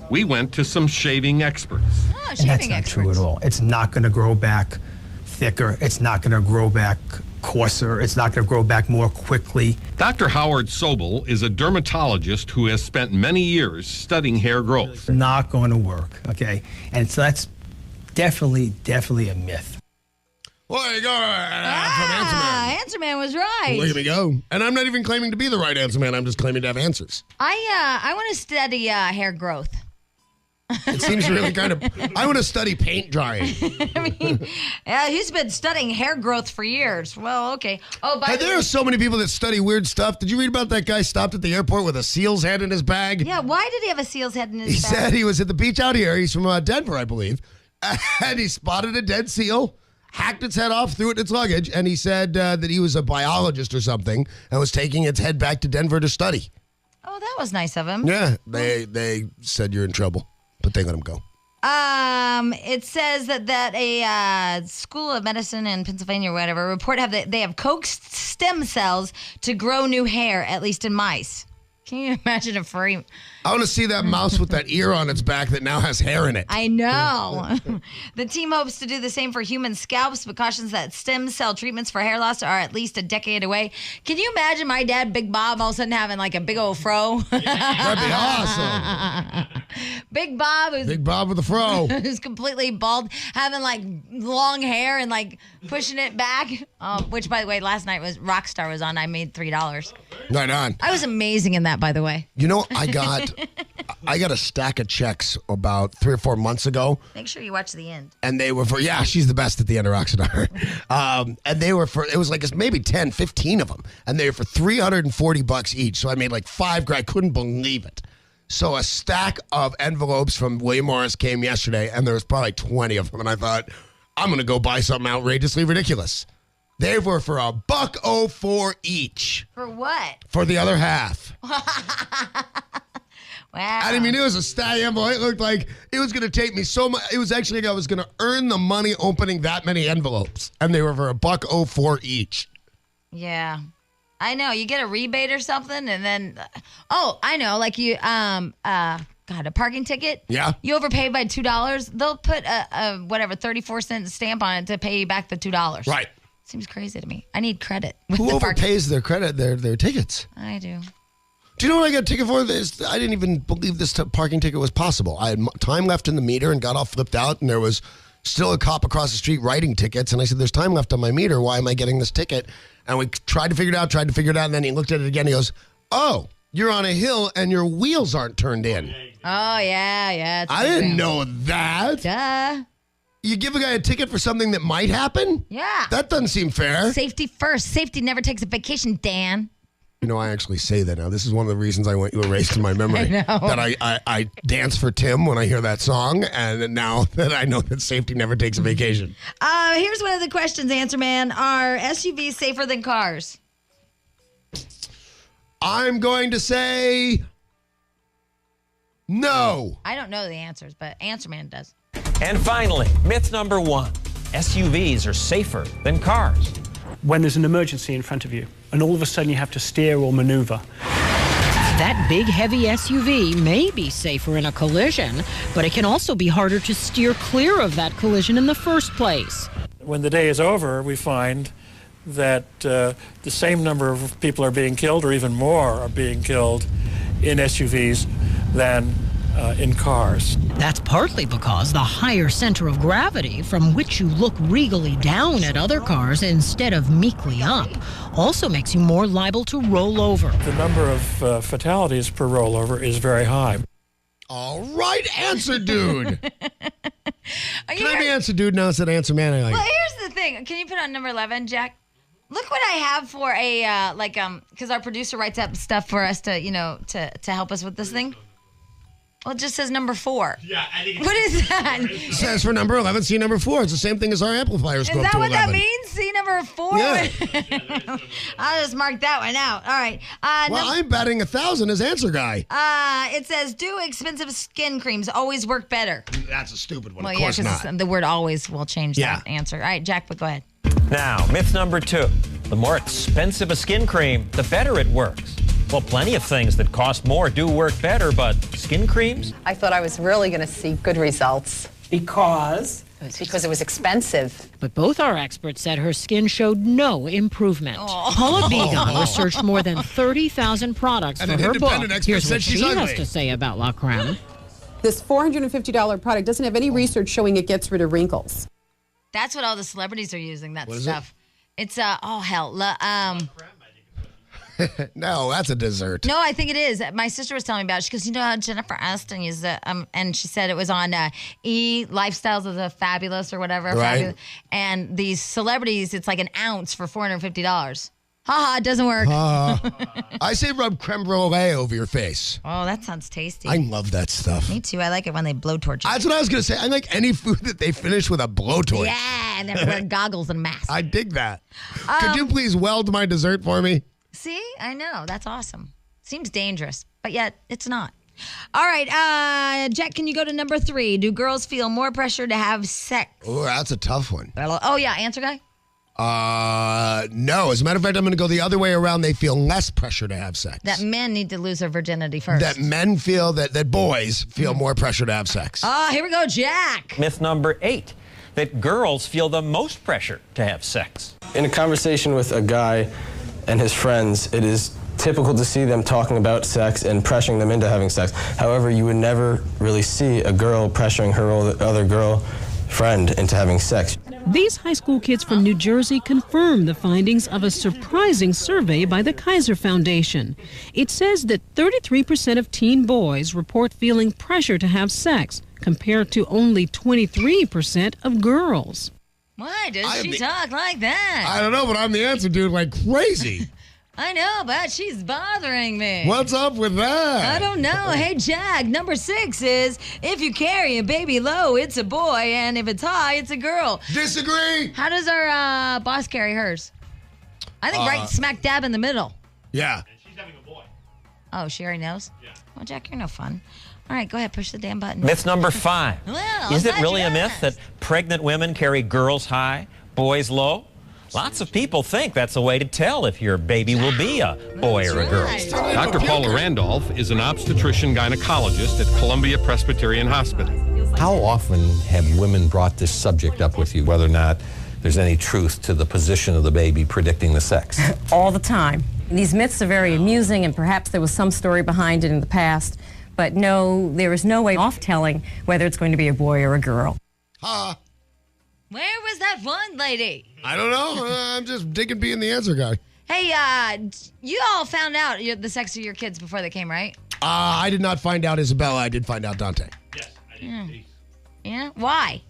Speaker 9: We went to some shaving experts.
Speaker 1: Oh, shaving
Speaker 10: and that's not
Speaker 1: experts.
Speaker 10: True at all. It's not going to grow back thicker. It's not going to grow back coarser. It's not going to grow back more quickly.
Speaker 9: Dr. Howard Sobel is a dermatologist who has spent many years studying hair growth.
Speaker 10: Not going to work, okay? And so that's definitely a myth.
Speaker 2: Well, there you go. From Answer Man.
Speaker 1: Answer Man was right.
Speaker 2: Look at me go. And I'm not even claiming to be the right Answer Man. I'm just claiming to have answers.
Speaker 1: I want to study hair growth.
Speaker 2: It seems really kind of... I want to study paint drying.
Speaker 1: I mean, he's been studying hair growth for years. Well, okay. Oh,
Speaker 2: Hey, there are so many people that study weird stuff. Did you read about that guy stopped at the airport with a seal's head in his bag?
Speaker 1: Yeah, why did he have a seal's head in his
Speaker 2: He
Speaker 1: bag?
Speaker 2: said he was at the beach out here. He's from Denver, I believe. And he spotted a dead seal, hacked its head off, threw it in its luggage, and he said that he was a biologist or something and was taking its head back to Denver to study.
Speaker 1: Oh, that was nice of him.
Speaker 2: Yeah, they said you're in trouble, but they let him go.
Speaker 1: It says that a school of medicine in Pennsylvania or whatever report they have coaxed stem cells to grow new hair, at least in mice. Can you imagine a frame?
Speaker 2: I want to see that mouse with that ear on its back that now has hair in it.
Speaker 1: I know. The team hopes to do the same for human scalps, but cautions that stem cell treatments for hair loss are at least a decade away. Can you imagine my dad, Big Bob, all of a sudden having like a big old fro?
Speaker 2: That'd be awesome.
Speaker 1: Big Bob,
Speaker 2: Big Bob with a fro.
Speaker 1: who's completely bald, having like long hair and like pushing it back. Which, by the way, last night was Rockstar was on. I made $3.
Speaker 2: Right on.
Speaker 1: I was amazing in that, by the way.
Speaker 2: You know, I got a stack of checks about 3 or 4 months ago.
Speaker 1: Make sure you watch the end.
Speaker 2: And they were for, she's the best at the end of Rockstar. And they were for, it was like maybe 10, 15 of them. And they were for $340 each. So I made like $5 grand. I couldn't believe it. So a stack of envelopes from William Morris came yesterday, and there was probably 20 of them. And I thought, I'm going to go buy something outrageously ridiculous. They were for $1.04 each.
Speaker 1: For what?
Speaker 2: For the other half.
Speaker 1: Wow.
Speaker 2: I mean, it was a stack envelope. It looked like it was going to take me so much. It was actually like I was going to earn the money opening that many envelopes. And they were for $1.04 each.
Speaker 1: Yeah. I know. You get a rebate or something, and then, I know. Like you, a parking ticket.
Speaker 2: Yeah.
Speaker 1: You overpay by $2. They'll put a 34-cent stamp on it to pay you back the $2.
Speaker 2: Right.
Speaker 1: Seems crazy to me. I need credit.
Speaker 2: Who overpays their credit, their tickets?
Speaker 1: I do.
Speaker 2: Do you know what I got a ticket for? This I didn't even believe this parking ticket was possible. I had time left in the meter and got all flipped out, and there was still a cop across the street writing tickets. And I said, there's time left on my meter. Why am I getting this ticket? And we tried to figure it out. And then he looked at it again. He goes, oh, you're on a hill and your wheels aren't turned in.
Speaker 1: Oh, yeah.
Speaker 2: I didn't know that.
Speaker 1: Duh.
Speaker 2: You give a guy a ticket for something that might happen?
Speaker 1: Yeah.
Speaker 2: That doesn't seem fair.
Speaker 1: Safety first. Safety never takes a vacation, Dan.
Speaker 2: You know, I actually say that now. This is one of the reasons I want you erased in my memory.
Speaker 1: I know.
Speaker 2: That I dance for Tim when I hear that song, and now that I know that safety never takes a vacation.
Speaker 1: Here's one of the questions, Answer Man. Are SUVs safer than cars?
Speaker 2: I'm going to say no.
Speaker 1: I don't know the answers, but Answer Man does.
Speaker 8: And finally, myth number 1. SUVs are safer than cars.
Speaker 11: When there's an emergency in front of you, and all of a sudden you have to steer or maneuver.
Speaker 12: That big, heavy SUV may be safer in a collision, but it can also be harder to steer clear of that collision in the first place.
Speaker 13: When the day is over, we find that the same number of people are being killed, or even more are being killed in SUVs than in cars.
Speaker 12: That's partly because the higher center of gravity, from which you look regally down at other cars instead of meekly up, also makes you more liable to roll over.
Speaker 13: The number of fatalities per rollover is very high.
Speaker 2: All right, Answer Dude. Can I be Answer Dude now instead of Answer Man?
Speaker 1: Well, here's the thing. Can you put on number 11, Jack? Look what I have for a, because our producer writes up stuff for us to, to help us with this thing. Well, it just says number 4.
Speaker 3: Yeah, I think
Speaker 1: what is that?
Speaker 2: It says for number 11, see number 4. It's the same thing as our amplifiers go up to 11.
Speaker 1: Is that what that means? See number 4?
Speaker 2: Yeah.
Speaker 1: I'll just mark that one out. All right.
Speaker 2: I'm batting 1,000 as Answer Guy.
Speaker 1: It says, do expensive skin creams always work better?
Speaker 2: That's a stupid one.
Speaker 1: Well,
Speaker 2: of course not.
Speaker 1: The word always will change that answer. All right, Jack, but go ahead.
Speaker 8: Now, myth number 2. The more expensive a skin cream, the better it works. Well, plenty of things that cost more do work better, but skin creams?
Speaker 14: I thought I was really going to see good results.
Speaker 15: Because
Speaker 14: It's because it was expensive.
Speaker 12: But both our experts said her skin showed no improvement. Paula Begon researched more than 30,000 products for her book. Here's what she has to say about La Creme.
Speaker 15: This $450 product doesn't have any research showing it gets rid of wrinkles.
Speaker 1: That's what all the celebrities are using, that stuff. It's, oh, hell.
Speaker 2: No, that's a dessert.
Speaker 1: No, I think it is. My sister was telling me about it. She goes, Jennifer Aniston used it. And she said it was on Lifestyles of the Fabulous or whatever.
Speaker 2: Right.
Speaker 1: Fabulous. And these celebrities, it's like an ounce for $450. Ha-ha, it doesn't work.
Speaker 2: I say rub creme brulee over your face.
Speaker 1: Oh, that sounds tasty.
Speaker 2: I love that stuff.
Speaker 1: Me too. I like it when they blowtorch you.
Speaker 2: That's what I was going to say. I like any food that they finish with a blowtorch.
Speaker 1: Yeah, and then wear goggles and masks.
Speaker 2: I dig that. Could you please weld my dessert for me?
Speaker 1: See? I know. That's awesome. Seems dangerous, but yet it's not. All right, Jack, can you go to number 3? Do girls feel more pressure to have sex?
Speaker 2: Oh, that's a tough one.
Speaker 1: Oh, yeah. Answer, guy?
Speaker 2: No. As a matter of fact, I'm going to go the other way around. They feel less pressure to have sex.
Speaker 1: That men need to lose their virginity first.
Speaker 2: That men feel that boys feel more pressure to have sex.
Speaker 1: Here we go, Jack.
Speaker 8: Myth number 8, that girls feel the most pressure to have sex.
Speaker 16: In a conversation with a guy and his friends, it is typical to see them talking about sex and pressuring them into having sex. However, you would never really see a girl pressuring her other girl friend into having sex.
Speaker 17: These high school kids from New Jersey confirm the findings of a surprising survey by the Kaiser Foundation. It says that 33% of teen boys report feeling pressure to have sex, compared to only 23% of girls.
Speaker 1: Why does she talk like that?
Speaker 2: I don't know, but I'm the answer, dude, like crazy.
Speaker 1: I know, but she's bothering me.
Speaker 2: What's up with that?
Speaker 1: I don't know. Hey, Jack, number 6 is if you carry a baby low, it's a boy, and if it's high, it's a girl.
Speaker 2: Disagree.
Speaker 1: How does our boss carry hers? I think right smack dab in the middle.
Speaker 2: Yeah.
Speaker 3: And she's having a boy.
Speaker 1: Oh, she already knows? Yeah. Well, Jack, you're no fun. All right, go ahead, push the damn button.
Speaker 8: Myth number 5.
Speaker 1: Well,
Speaker 8: is it really a myth that pregnant women carry girls high, boys low? Lots of people think that's a way to tell if your baby will be a boy or a girl.
Speaker 9: Dr. Paula Randolph is an obstetrician gynecologist at Columbia Presbyterian Hospital.
Speaker 18: How often have women brought this subject up with you, whether or not there's any truth to the position of the baby predicting the sex?
Speaker 19: All the time. These myths are very amusing, and perhaps there was some story behind it in the past, but no, there is no way off telling whether it's going to be a boy or a girl.
Speaker 1: Where was that one lady?
Speaker 2: I don't know. I'm just digging being the answer guy.
Speaker 1: Hey, you all found out the sex of your kids before they came, right?
Speaker 2: I did not find out Isabella. I did find out Dante.
Speaker 3: Yes, I did.
Speaker 1: Yeah? Why?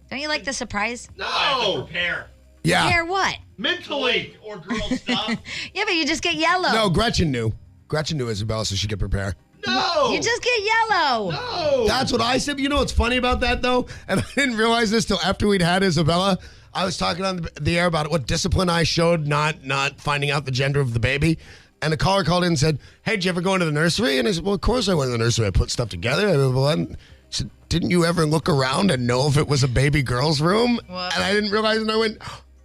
Speaker 1: Don't you like the surprise?
Speaker 3: No, I have to prepare.
Speaker 2: Yeah.
Speaker 1: Prepare what?
Speaker 3: Mentally or girl stuff.
Speaker 1: Yeah, but you just get yellow.
Speaker 2: No, Gretchen knew. Gretchen knew Isabella so she could prepare.
Speaker 3: No!
Speaker 1: You just get yellow.
Speaker 3: No!
Speaker 2: That's what I said. But you know what's funny about that, though? And I didn't realize this till after we'd had Isabella. I was talking on the air about what discipline I showed not finding out the gender of the baby. And the caller called in and said, hey, did you ever go into the nursery? And I said, well, of course I went to the nursery. I put stuff together. She said, didn't you ever look around and know if it was a baby girl's room?
Speaker 1: What?
Speaker 2: And I didn't realize, and I went,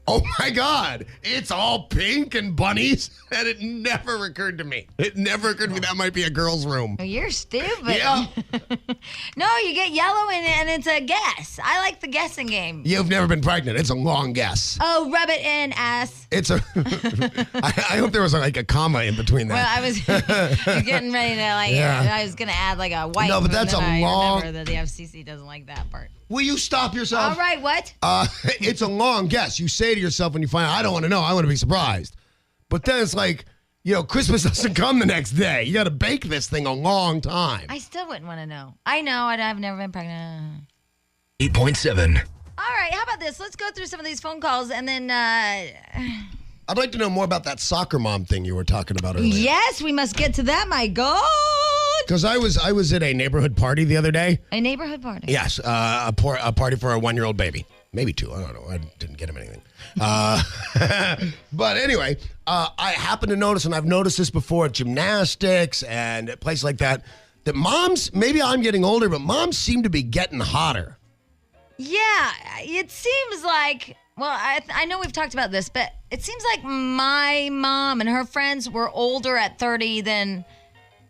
Speaker 2: oh my God, it's all pink and bunnies. And it never occurred to me. It never occurred to me that might be a girl's room.
Speaker 1: Well, you're stupid.
Speaker 2: Yeah.
Speaker 1: No, you get yellow and it's a guess. I like the guessing game.
Speaker 2: You've never been pregnant. It's a long guess.
Speaker 1: Oh, rub it in, ass.
Speaker 2: It's a. I hope there was like a comma in between that.
Speaker 1: Well, I was getting ready to I was going to add like a white.
Speaker 2: No, but that's a long.
Speaker 1: I remember that the FCC doesn't like that part.
Speaker 2: Will you stop yourself?
Speaker 1: All right, what?
Speaker 2: It's a long guess. You say to yourself when you find out, I don't want to know. I want to be surprised. But then it's like, Christmas doesn't come the next day. You got to bake this thing a long time.
Speaker 1: I still wouldn't want to know. I know. I've never been pregnant.
Speaker 7: 8.7.
Speaker 1: All right, how about this? Let's go through some of these phone calls and then...
Speaker 2: I'd like to know more about that soccer mom thing you were talking about earlier.
Speaker 1: Yes, we must get to that, my God.
Speaker 2: Because I was at a neighborhood party the other day.
Speaker 1: A neighborhood party?
Speaker 2: Yes, a party for a 1-year-old baby. Maybe 2. I don't know. I didn't get him anything. But anyway, I happened to notice, and I've noticed this before at gymnastics and at places like that moms, maybe I'm getting older, but moms seem to be getting hotter.
Speaker 1: Yeah, it seems like, well, I know we've talked about this, but it seems like my mom and her friends were older at 30 than...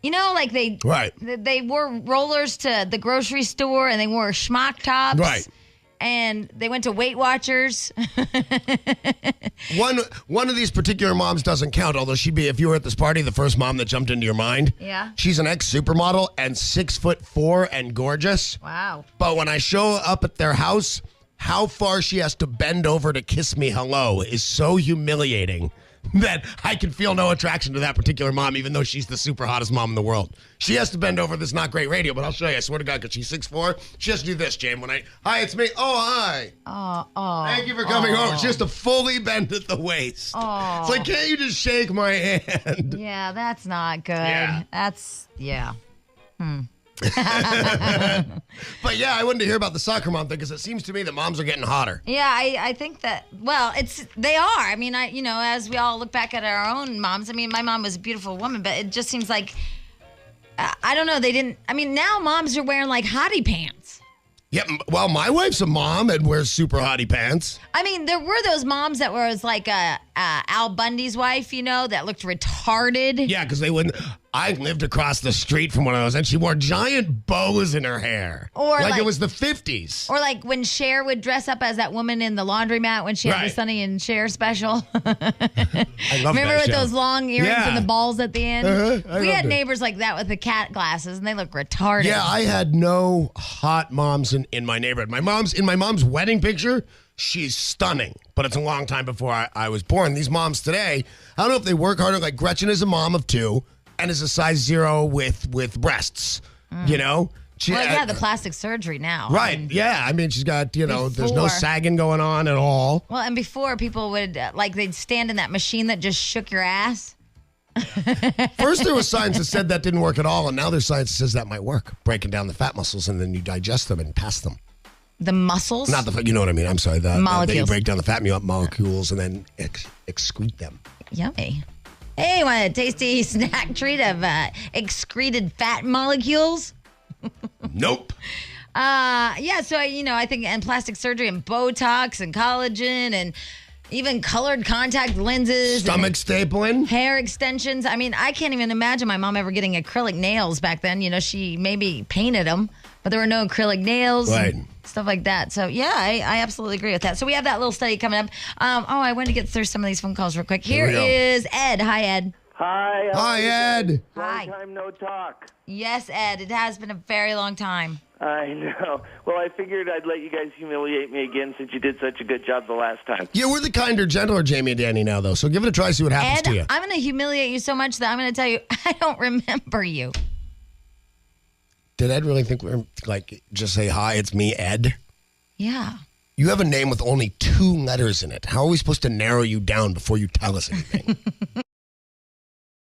Speaker 1: like they wore rollers to the grocery store and they wore schmock tops.
Speaker 2: Right.
Speaker 1: and they went to Weight Watchers.
Speaker 2: One of these particular moms doesn't count, although she'd be, if you were at this party, the first mom that jumped into your mind.
Speaker 1: Yeah.
Speaker 2: She's an ex-supermodel and 6'4" and gorgeous.
Speaker 1: Wow.
Speaker 2: But when I show up at their house, how far she has to bend over to kiss me hello is so humiliating that I can feel no attraction to that particular mom, even though she's the super hottest mom in the world. She has to bend over. This is not great radio, but I'll show you. I swear to God, because she's 6'4", she has to do this, Jane. Hi, it's me. Oh, hi.
Speaker 1: Oh.
Speaker 2: Thank you for coming over. She has to fully bend at the waist.
Speaker 1: Oh.
Speaker 2: It's like, can't you just shake my hand?
Speaker 1: Yeah, that's not good.
Speaker 2: Yeah. But yeah, I wanted to hear about the soccer mom thing because it seems to me that moms are getting hotter.
Speaker 1: Yeah, I think that, well, they are. I mean, as we all look back at our own moms, I mean, my mom was a beautiful woman, but it just seems like, I don't know, now moms are wearing like hottie pants.
Speaker 2: Yeah, well, my wife's a mom and wears super hottie pants.
Speaker 1: I mean, there were those moms that was like Al Bundy's wife, that looked retarded.
Speaker 2: Yeah, because they wouldn't. I lived across the street from one of those, and she wore giant bows in her hair.
Speaker 1: Or
Speaker 2: like it was the 50s.
Speaker 1: Or like when Cher would dress up as that woman in the laundromat when she had the Sonny and Cher special.
Speaker 2: I love
Speaker 1: Remember
Speaker 2: that
Speaker 1: with
Speaker 2: show.
Speaker 1: those long earrings and the balls at the end? We had neighbors like that with the cat glasses, and they look retarded.
Speaker 2: Yeah, I had no hot moms in my neighborhood. In my mom's wedding picture, she's stunning, but it's a long time before I was born. These moms today, I don't know if they work harder. Like Gretchen is a mom of 2 and is a size 0 with breasts,
Speaker 1: the plastic surgery now.
Speaker 2: Right, yeah. I mean, she's got, there's no sagging going on at all.
Speaker 1: Well, and before people would, they'd stand in that machine that just shook your ass.
Speaker 2: First there was science that said that didn't work at all, and now there's science that says that might work, breaking down the fat muscles, and then you digest them and pass them.
Speaker 1: The muscles?
Speaker 2: Not you know what I mean. I'm sorry.
Speaker 1: Molecules.
Speaker 2: You break down the fat molecules and then excrete them.
Speaker 1: Yummy. Hey, want a tasty snack treat of excreted fat molecules?
Speaker 2: Nope.
Speaker 1: Yeah, so, I think, and plastic surgery and Botox and collagen and even colored contact lenses.
Speaker 2: Stomach stapling.
Speaker 1: Hair extensions. I mean, I can't even imagine my mom ever getting acrylic nails back then. She maybe painted them, but there were no acrylic nails.
Speaker 2: Right.
Speaker 1: And stuff like that. So, yeah, I absolutely agree with that. So we have that little study coming up. I want to get through some of these phone calls real quick. Here is Ed. Hi, Ed.
Speaker 20: Hi.
Speaker 2: Hi, Ed.
Speaker 1: Hi.
Speaker 20: Long time no talk.
Speaker 1: Yes, Ed. It has been a very long time.
Speaker 20: I know. Well, I figured I'd let you guys humiliate me again since you did such a good job the last time.
Speaker 2: Yeah, we're the kinder, gentler Jamie and Danny now, though. So give it a try, see what happens to you.
Speaker 1: I'm going to humiliate you so much that I'm going to tell you I don't remember you.
Speaker 2: Did Ed really think we're just say, hi, it's me, Ed?
Speaker 1: Yeah.
Speaker 2: You have a name with only 2 letters in it. How are we supposed to narrow you down before you tell us anything?